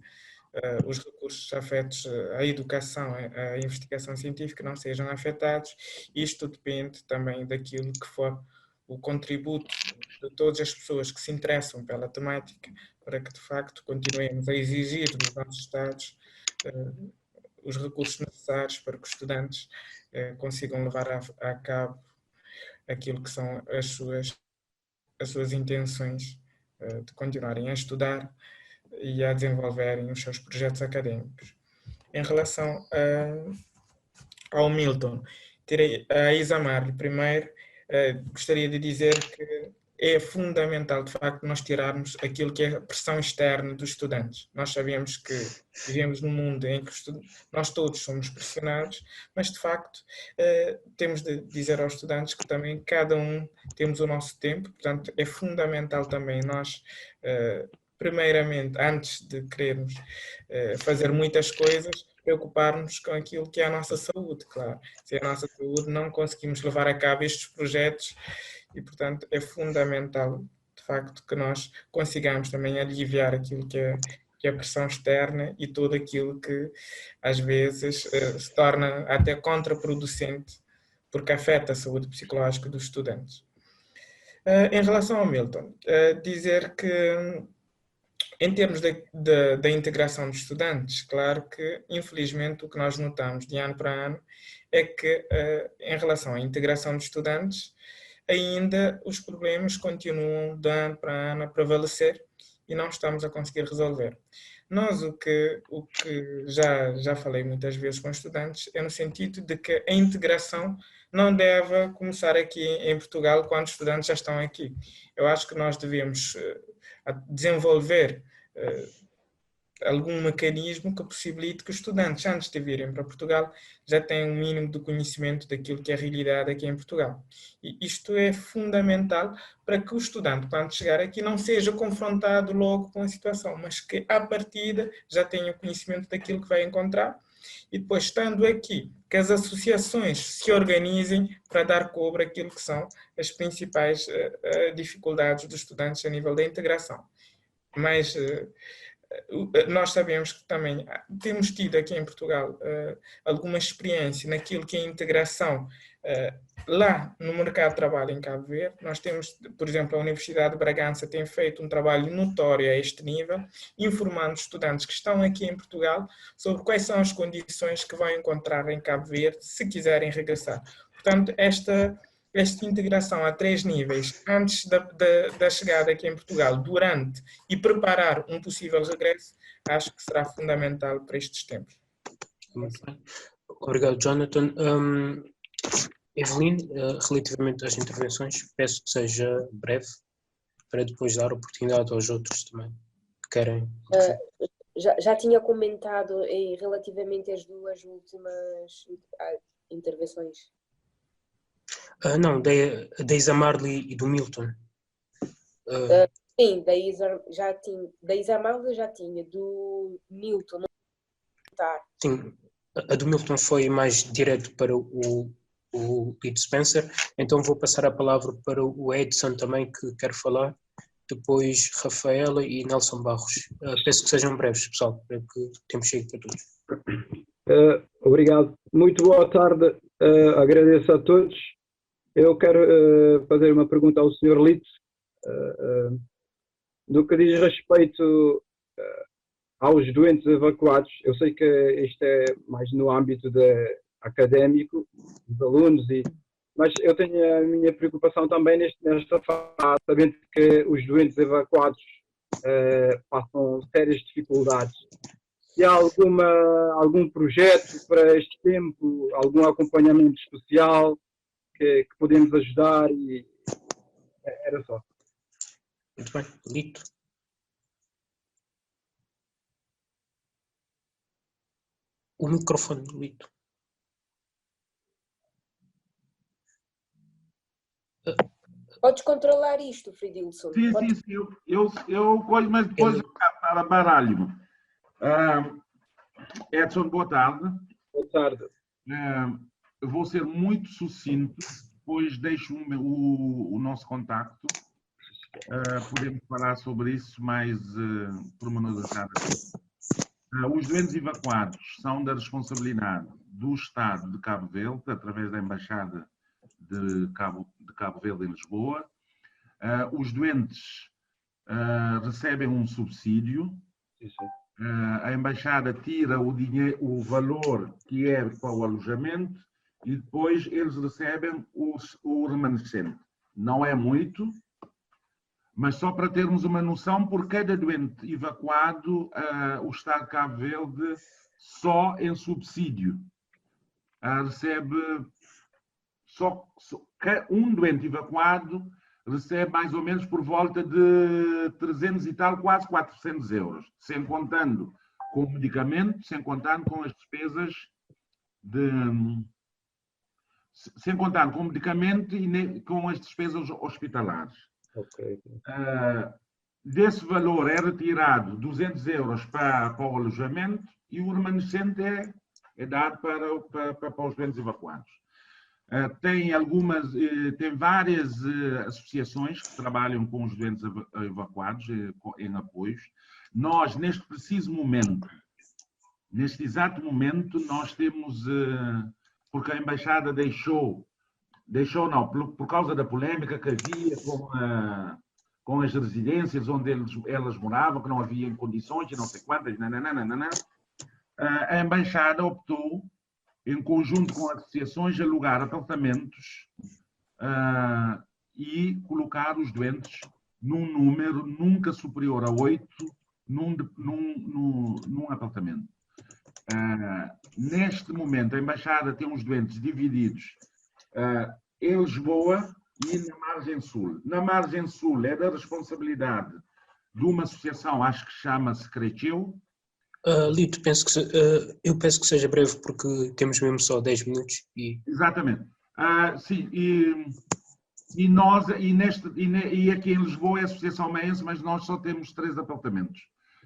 os recursos afetos à educação, à investigação científica não sejam afetados. Isto depende também daquilo que for o contributo de todas as pessoas que se interessam pela temática, para que de facto continuemos a exigir dos nossos Estados os recursos necessários para que os estudantes consigam levar a cabo aquilo que são as suas intenções de continuarem a estudar e a desenvolverem os seus projetos académicos. Em relação ao Milton, a Isa Marley primeiro, gostaria de dizer que é fundamental, de facto, nós tirarmos aquilo que é a pressão externa dos estudantes. Nós sabemos que vivemos num mundo em que nós todos somos pressionados, mas, de facto, temos de dizer aos estudantes que também cada um temos o nosso tempo, portanto, é fundamental também nós, primeiramente, antes de querermos fazer muitas coisas, preocupar-nos com aquilo que é a nossa saúde, claro. Se a nossa saúde não conseguimos levar a cabo estes projetos, e, portanto, é fundamental, de facto, que nós consigamos também aliviar aquilo que é a pressão externa e tudo aquilo que, às vezes, se torna até contraproducente, porque afeta a saúde psicológica dos estudantes. Em relação ao Milton, dizer que, em termos da integração dos estudantes, claro que, infelizmente, o que nós notamos de ano para ano é que, em relação à integração dos estudantes, ainda os problemas continuam de ano para ano a prevalecer e não estamos a conseguir resolver. Nós, o que já falei muitas vezes com estudantes, é no sentido de que a integração não deve começar aqui em Portugal quando os estudantes já estão aqui. Eu acho que nós devemos desenvolver algum mecanismo que possibilite que os estudantes, antes de virem para Portugal, já tenham um mínimo de conhecimento daquilo que é a realidade aqui em Portugal. E isto é fundamental para que o estudante, quando chegar aqui, não seja confrontado logo com a situação, mas que, à partida, já tenha conhecimento daquilo que vai encontrar. E depois, estando aqui, que as associações se organizem para dar cobre àquilo que são as principais dificuldades dos estudantes a nível da integração. Mas nós sabemos que também temos tido aqui em Portugal alguma experiência naquilo que é a integração lá no mercado de trabalho em Cabo Verde. Nós temos, por exemplo, a Universidade de Bragança tem feito um trabalho notório a este nível, informando estudantes que estão aqui em Portugal sobre quais são as condições que vão encontrar em Cabo Verde se quiserem regressar. Portanto, esta integração a 3 níveis, antes da chegada aqui em Portugal, durante e preparar um possível regresso, acho que será fundamental para estes tempos. Muito bem. Obrigado, Jonathan. Evelyn, relativamente às intervenções, peço que seja breve, para depois dar oportunidade aos outros também que querem. Já tinha comentado relativamente às 2 últimas intervenções. Não, da Isa Marley e do Milton. Sim, da Isa Marley já tinha, do Milton não está. Sim, a do Milton foi mais direto para o Lito Spencer, então vou passar a palavra para o Edson também, que quer falar, depois Rafaela e Nelson Barros. Peço que sejam breves, pessoal, para que o tempo chegue para todos. Obrigado. Muito boa tarde, agradeço a todos. Eu quero fazer uma pergunta ao Sr. Lito, no que diz respeito aos doentes evacuados. Eu sei que isto é mais no âmbito académico, dos alunos, mas eu tenho a minha preocupação também nesta fase, sabendo que os doentes evacuados passam sérias dificuldades. Se há algum projeto para este tempo, algum acompanhamento especial que podemos ajudar, e era só. Muito bem, Lito. O microfone do Lito. Podes controlar isto, Fridilson. Sim, eu colho, mas depois eu baralho-me. Edson, boa tarde. Boa tarde. Eu vou ser muito sucinto, depois deixo o nosso contacto. Podemos falar sobre isso mais pormenorizado. Os doentes evacuados são da responsabilidade do Estado de Cabo Verde, através da Embaixada de Cabo Verde em Lisboa. Os doentes recebem um subsídio. A Embaixada tira o valor que é para o alojamento e depois eles recebem o remanescente. Não é muito, mas só para termos uma noção, por cada doente evacuado, o Estado de Cabo Verde, só em subsídio, recebe um doente evacuado recebe mais ou menos por volta de 300 e tal, quase 400 euros, sem contando com medicamento, sem contando com as despesas sem contar com medicamento e com as despesas hospitalares. Okay. Desse valor é retirado 200 euros para o alojamento e o remanescente é dado para os doentes evacuados. Tem várias associações que trabalham com os doentes evacuados em apoios. Nós, neste preciso momento, neste exato momento, nós temos, porque a Embaixada deixou não, por causa da polémica que havia com as residências onde elas moravam, que não havia condições e não sei quantas, a Embaixada optou, em conjunto com associações, alugar apartamentos e colocar os doentes num número nunca superior a 8 num apartamento. Neste momento, a Embaixada tem os doentes divididos em Lisboa e na Margem Sul. Na Margem Sul é da responsabilidade de uma associação, acho que chama-se Creteu. Lito, eu penso que seja breve porque temos mesmo só 10 minutos. Exatamente. Sim, e aqui em Lisboa é a Associação Meiense, mas nós só temos 3 apartamentos.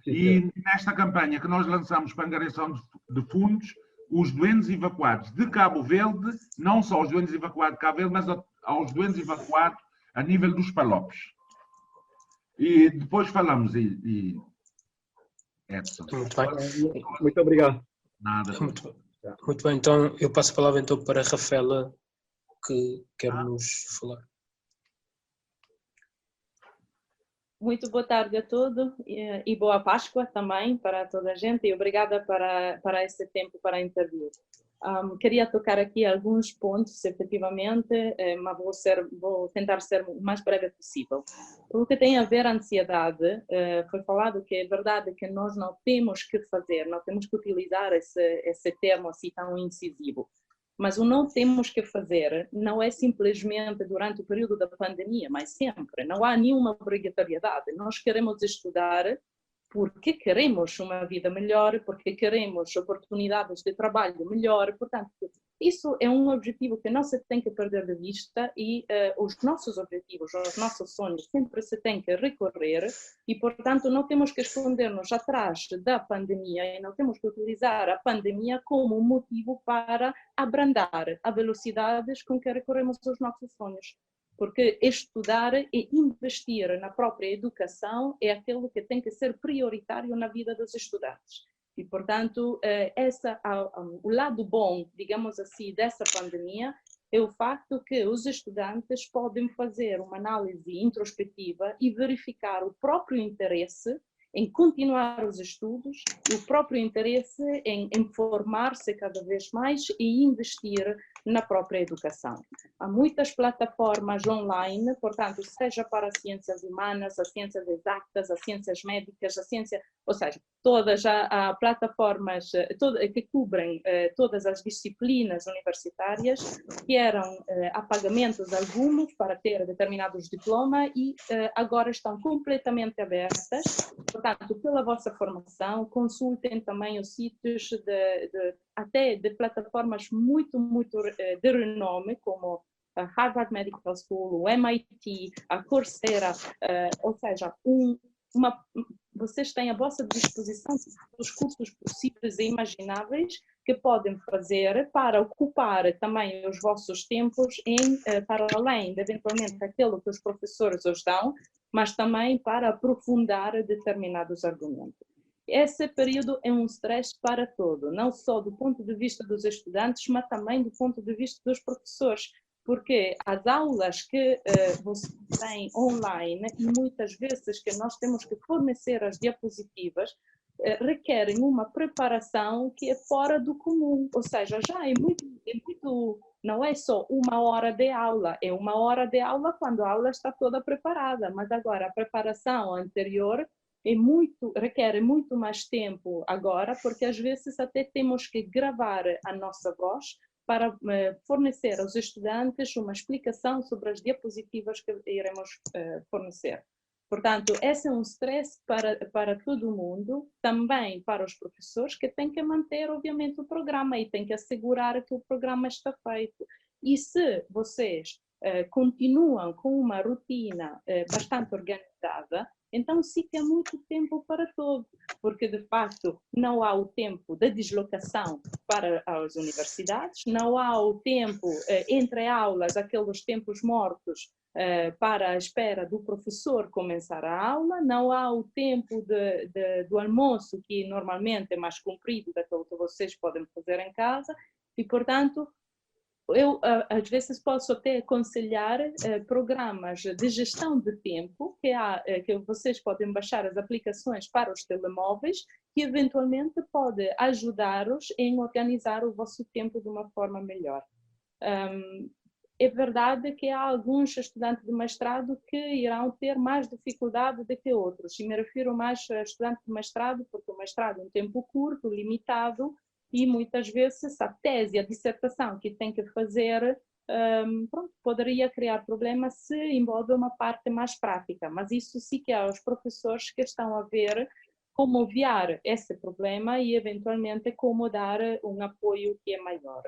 Sim, e nesta campanha que nós lançamos para angariação de fundos, os doentes evacuados de Cabo Verde, não só os doentes evacuados de Cabo Verde, mas aos doentes evacuados a nível dos Palopes. E depois falamos Edson. Muito bem. Muito obrigado. Nada. Muito bem, então eu passo a palavra então para a Rafaela, que quer nos falar. Muito boa tarde a todos e boa Páscoa também para toda a gente e obrigada para esse tempo para intervir. Queria tocar aqui alguns pontos, efetivamente, mas vou tentar ser o mais breve possível. O que tem a ver a ansiedade, foi falado que é verdade que nós não temos que fazer, não temos que utilizar esse termo assim tão incisivo. Mas o não temos que fazer não é simplesmente durante o período da pandemia, mas sempre. Não há nenhuma obrigatoriedade. Nós queremos estudar porque queremos uma vida melhor, porque queremos oportunidades de trabalho melhor. Portanto, isso é um objetivo que não se tem que perder de vista e os nossos objetivos, os nossos sonhos sempre se tem que recorrer e, portanto, não temos que esconder-nos atrás da pandemia e não temos que utilizar a pandemia como motivo para abrandar a velocidades com que recorremos aos nossos sonhos. Porque estudar e investir na própria educação é aquilo que tem que ser prioritário na vida dos estudantes. E, portanto, o lado bom, digamos assim, dessa pandemia é o facto que os estudantes podem fazer uma análise introspectiva e verificar o próprio interesse em continuar os estudos e o próprio interesse em formar-se cada vez mais e investir na própria educação. Há muitas plataformas online, portanto, seja para as ciências humanas, as ciências exatas, as ciências médicas, ou seja, todas as plataformas que cobrem todas as disciplinas universitárias, que eram apagamentos alguns para ter determinados diplomas e agora estão completamente abertas. Portanto, pela vossa formação, consultem também os sítios até de plataformas muito de renome, como a Harvard Medical School, o MIT, a Coursera, ou seja, vocês têm à vossa disposição os cursos possíveis e imagináveis que podem fazer para ocupar também os vossos tempos para além de, eventualmente, aquilo que os professores os dão, mas também para aprofundar determinados argumentos. Esse período é um stress para todo, não só do ponto de vista dos estudantes, mas também do ponto de vista dos professores, porque as aulas que você tem online e muitas vezes que nós temos que fornecer as diapositivas requerem uma preparação que é fora do comum, ou seja, já é muito, não é só uma hora de aula, é uma hora de aula quando a aula está toda preparada, mas agora a preparação anterior requer muito mais tempo agora, porque às vezes até temos que gravar a nossa voz para fornecer aos estudantes uma explicação sobre as diapositivas que iremos fornecer. Portanto, esse é um stress para todo mundo, também para os professores, que têm que manter, obviamente, o programa e têm que assegurar que o programa está feito. E se vocês continuam com uma rotina bastante organizada, então sim que há muito tempo para todo, porque de facto não há o tempo da deslocação para as universidades, não há o tempo entre aulas, aqueles tempos mortos para a espera do professor começar a aula, não há o tempo do almoço, que normalmente é mais comprido daquilo que vocês podem fazer em casa, e portanto eu às vezes posso até aconselhar programas de gestão de tempo que vocês podem baixar as aplicações para os telemóveis, que eventualmente pode ajudar-os em organizar o vosso tempo de uma forma melhor. É verdade que há alguns estudantes de mestrado que irão ter mais dificuldade do que outros, e me refiro mais a estudantes de mestrado, porque o mestrado é um tempo curto, limitado, e muitas vezes a tese, a dissertação que tem que fazer, poderia criar problemas se envolve uma parte mais prática, mas isso sim que há os professores que estão a ver como obviar esse problema e eventualmente como dar um apoio que é maior.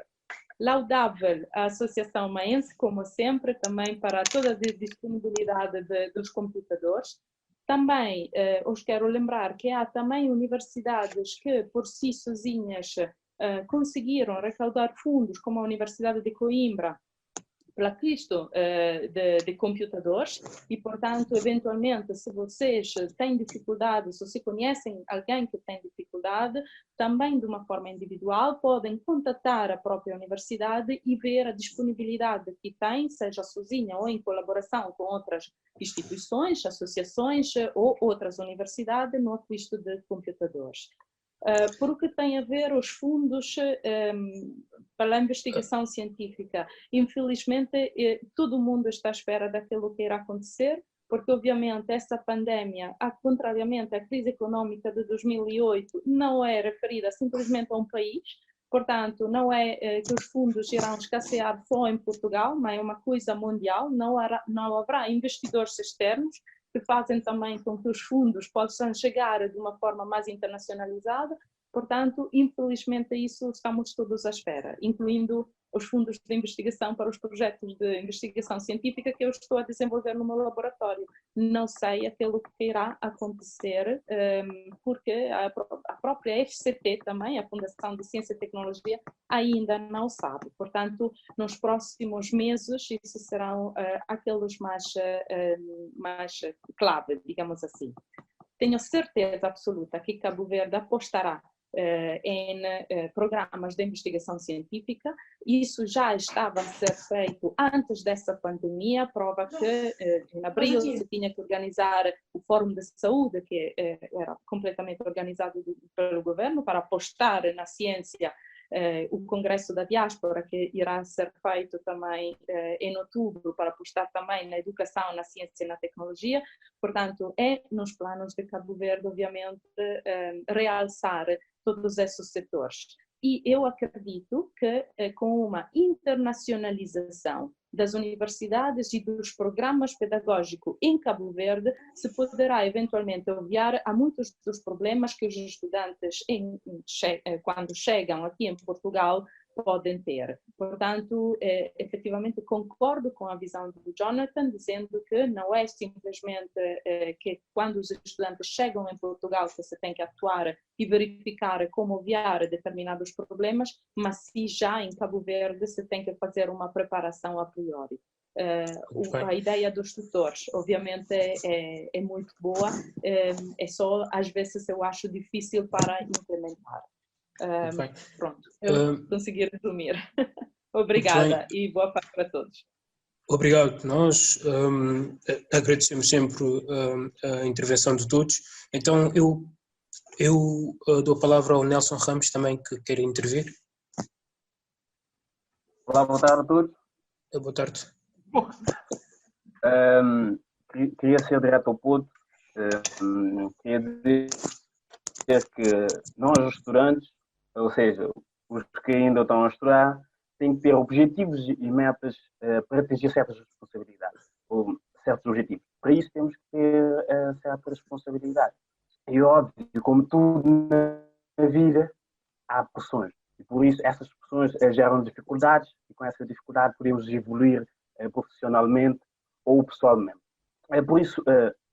Laudável a Associação Maense, como sempre, também para toda a disponibilidade dos computadores. Também os quero lembrar que há também universidades que por si sozinhas conseguiram recaudar fundos, como a Universidade de Coimbra, plaquista de computadores e, portanto, eventualmente, se vocês têm dificuldade, se vocês conhecem alguém que tem dificuldade, também de uma forma individual, podem contatar a própria universidade e ver a disponibilidade que tem, seja sozinha ou em colaboração com outras instituições, associações ou outras universidades no aquisto de computadores. Porque tem a ver os fundos para a investigação científica. Infelizmente, todo mundo está à espera daquilo que irá acontecer, porque obviamente essa pandemia, contrariamente à crise econômica de 2008, não é referida simplesmente a um país, portanto, não é que os fundos irão escassear só em Portugal, mas é uma coisa mundial, não haverá investidores externos, que fazem também com que os fundos possam chegar de uma forma mais internacionalizada. Portanto, infelizmente, isso estamos todos à espera, incluindo os fundos de investigação para os projetos de investigação científica que eu estou a desenvolver no meu laboratório. Não sei aquilo que irá acontecer, porque a própria FCT também, a Fundação de Ciência e Tecnologia, ainda não sabe. Portanto, nos próximos meses, isso serão aqueles mais clave, digamos assim. Tenho certeza absoluta que Cabo Verde apostará em programas de investigação científica. Isso já estava a ser feito antes dessa pandemia, prova que em abril se tinha que organizar o Fórum de Saúde, que era completamente organizado pelo governo, para apostar na ciência, o Congresso da Diáspora, que irá ser feito também em outubro, para apostar também na educação, na ciência e na tecnologia. Portanto, é nos planos de Cabo Verde, obviamente, realçar todos esses setores. E eu acredito que com uma internacionalização das universidades e dos programas pedagógicos em Cabo Verde, se poderá eventualmente obviar a muitos dos problemas que os estudantes, quando chegam aqui em Portugal, podem ter. Portanto, efetivamente concordo com a visão do Jonathan, dizendo que não é simplesmente que quando os estudantes chegam em Portugal que se tem que atuar e verificar como obviar determinados problemas, mas se já em Cabo Verde se tem que fazer uma preparação a priori. A ideia dos tutores, obviamente, é muito boa, é só às vezes eu acho difícil para implementar. Pronto, eu consegui resumir. Obrigada e boa tarde para todos. Obrigado. Nós agradecemos sempre a intervenção de todos. Então, eu dou a palavra ao Nelson Ramos também, que quer intervir. Olá, boa tarde a todos. Boa tarde. Queria ser direto ao ponto. Queria dizer que nós, os estudantes, ou seja, os que ainda estão a estudar, têm que ter objetivos e metas para atingir certas responsabilidades, ou certos objetivos. Para isso temos que ter certas responsabilidades. E óbvio, como tudo na vida, há pressões. E por isso essas pressões geram dificuldades, e com essa dificuldade podemos evoluir profissionalmente ou pessoalmente. Por isso,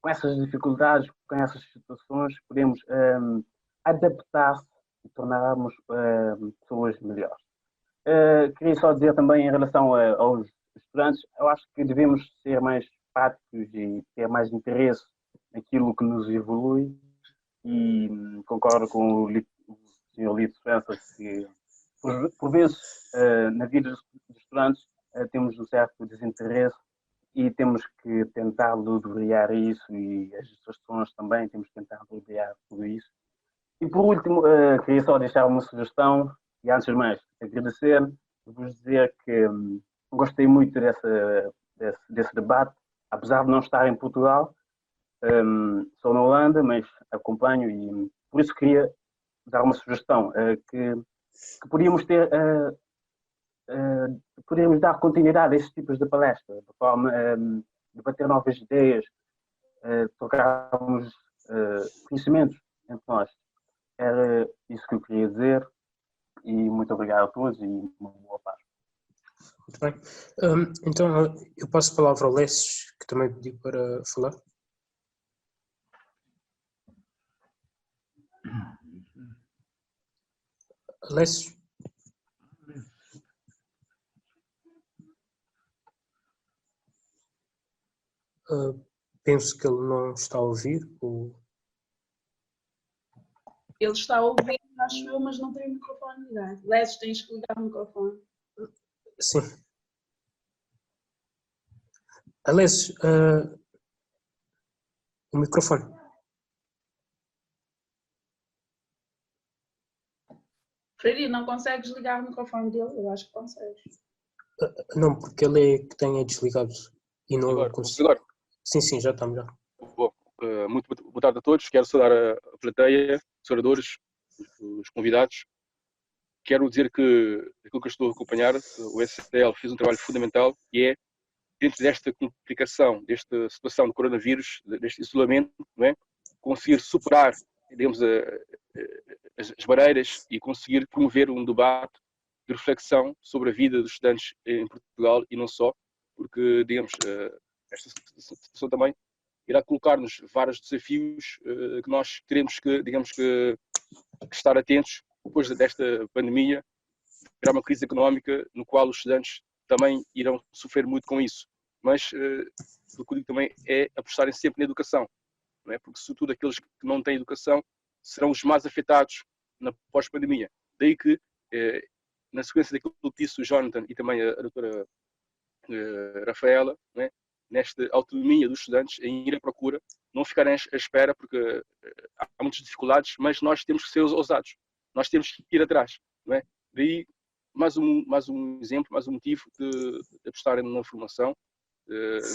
com essas dificuldades, com essas situações, podemos adaptar-se e tornarmos pessoas melhores. Queria só dizer também em relação aos estudantes, eu acho que devemos ser mais práticos e ter mais interesse naquilo que nos evolui, e concordo com o Sr. Lito França que por vezes na vida dos estudantes temos um certo desinteresse e temos que tentar ludibriar isso, e as instituições também temos que tentar ludibriar tudo isso. E por último, queria só deixar uma sugestão, e antes de mais agradecer, vos dizer que gostei muito desse debate, apesar de não estar em Portugal, sou na Holanda, mas acompanho, e por isso queria dar uma sugestão, que podíamos ter, podíamos dar continuidade a estes tipos de palestras, de forma a debater novas ideias, trocarmos conhecimentos entre nós. Era isso que eu queria dizer, e muito obrigado a todos e uma boa paz. Muito bem. Então, eu passo a palavra ao Lécio, que também pediu para falar. Lécio? Penso que ele não está a ouvir. Ele está a ouvir, acho eu, mas não tem o microfone ligado. Les, tens que ligar o microfone. Sim. Aliás, o microfone. Freire, não consegues ligar o microfone dele? Eu acho que consegues. Não, porque ele é que tem desligado e não Agora, consigo. agora. Sim, já está melhor. Bom, muito boa tarde a todos. Quero saudar a plateia, os oradores, os convidados. Quero dizer que aquilo que eu estou a acompanhar, o STL fez um trabalho fundamental e é, dentro desta complicação, desta situação do coronavírus, deste isolamento, não é? Conseguir superar, digamos, as barreiras e conseguir promover um debate de reflexão sobre a vida dos estudantes em Portugal e não só, porque, digamos, esta situação também irá colocar-nos vários desafios que nós teremos que, digamos, que estar atentos depois desta pandemia. Terá uma crise económica no qual os estudantes também irão sofrer muito com isso. Mas o que eu digo também é apostarem sempre na educação, não é? Porque, sobretudo, aqueles que não têm educação serão os mais afetados na pós-pandemia. Daí que, na sequência daquilo que disse o Jonathan e também a doutora Rafaela, não é? Nesta autonomia dos estudantes em ir à procura, não ficarem à espera, porque há muitas dificuldades, mas nós temos que ser ousados, nós temos que ir atrás, não é? Daí, mais um exemplo, mais um motivo de apostarem na formação,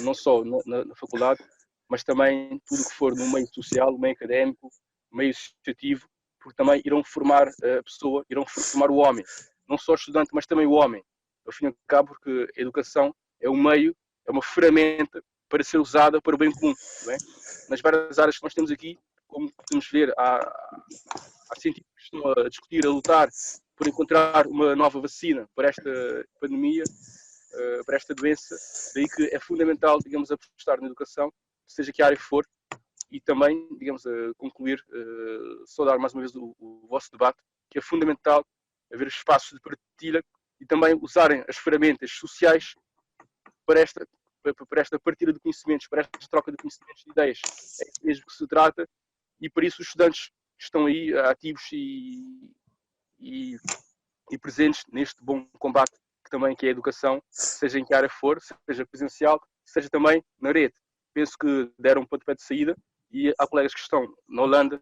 não só na faculdade, mas também tudo o que for no meio social, no meio académico, no meio associativo, porque também irão formar a pessoa, irão formar o homem, não só o estudante, mas também o homem. Ao fim e ao cabo, porque a educação é um meio, é uma ferramenta para ser usada para o bem comum, não é? Nas várias áreas que nós temos aqui, como podemos ver, há cientistas que estão a discutir, a lutar por encontrar uma nova vacina para esta pandemia, para esta doença. Daí que é fundamental, digamos, apostar na educação, seja que área for, e também, digamos, a concluir, saudar mais uma vez o vosso debate, que é fundamental haver espaços de partilha e também usarem as ferramentas sociais para esta partilha de conhecimentos, para esta troca de conhecimentos, de ideias. É isso mesmo que se trata, e por isso os estudantes estão aí ativos e presentes neste bom combate que é a educação, seja em que área for, seja presencial, seja também na rede. Penso que deram um pontapé de saída e há colegas que estão na Holanda,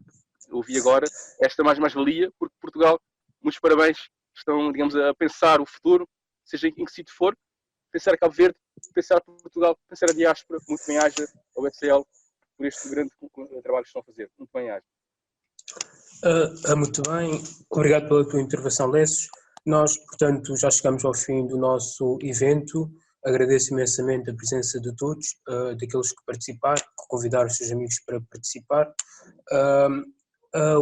ouvi agora, esta mais-valia, porque Portugal, muitos parabéns, estão, digamos, a pensar o futuro, seja em que sítio for, pensar a Cabo Verde, pensar a Portugal, pensar a diáspora, muito bem haja ao STL por este grande trabalho que estão a fazer. Muito bem haja. Muito bem, obrigado pela tua intervenção, Lessos. Nós, portanto, já chegamos ao fim do nosso evento. Agradeço imensamente a presença de todos, daqueles que participaram, que convidaram os seus amigos para participar. A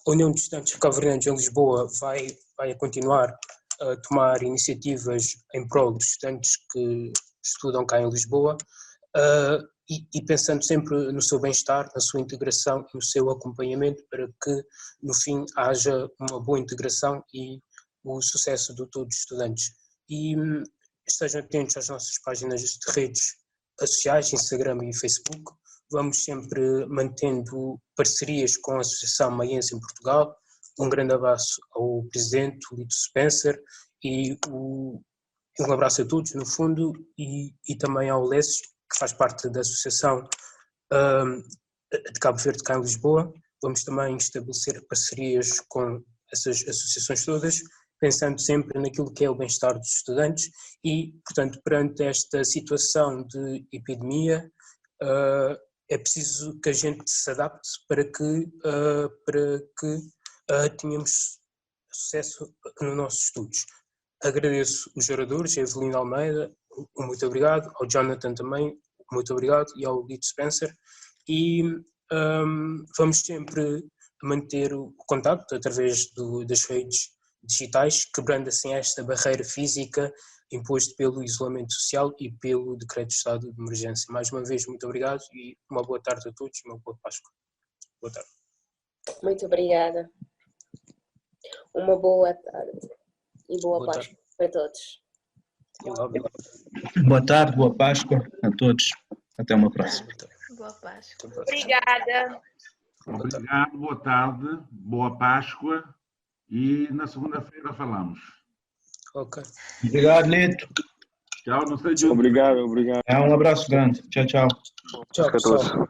União de Estudantes Cabo-Verdianos em Lisboa vai continuar a tomar iniciativas em prol dos estudantes que estudam cá em Lisboa, e pensando sempre no seu bem-estar, na sua integração e no seu acompanhamento, para que no fim haja uma boa integração e o sucesso de todos os estudantes. E estejam atentos às nossas páginas de redes sociais, Instagram e Facebook. Vamos sempre mantendo parcerias com a Associação Maiense em Portugal. Um grande abraço ao Presidente, o Lito Spencer, e um abraço a todos, no fundo, e também ao Lessos, que faz parte da Associação de Cabo Verde cá em Lisboa. Vamos também estabelecer parcerias com essas associações todas, pensando sempre naquilo que é o bem-estar dos estudantes e, portanto, perante esta situação de epidemia, é preciso que a gente se adapte para que tenhamos sucesso nos nossos estudos. Agradeço os oradores, a Evelina Almeida, muito obrigado, ao Jonathan também, muito obrigado, e ao Lito Spencer, e vamos sempre manter o contacto através das redes digitais, quebrando assim esta barreira física imposta pelo isolamento social e pelo decreto de estado de emergência. Mais uma vez, muito obrigado e uma boa tarde a todos e uma boa Páscoa. Boa tarde. Muito obrigada. Uma boa tarde e boa Páscoa para todos. Boa tarde, boa Páscoa a todos. Até uma próxima. Boa Páscoa. Obrigada. Obrigado, boa tarde, boa Páscoa e na segunda-feira falamos. Ok. Obrigado, Lito. Tchau, não sei de onde. Obrigado, obrigado. Um abraço grande. Tchau, tchau. Tchau, pessoal.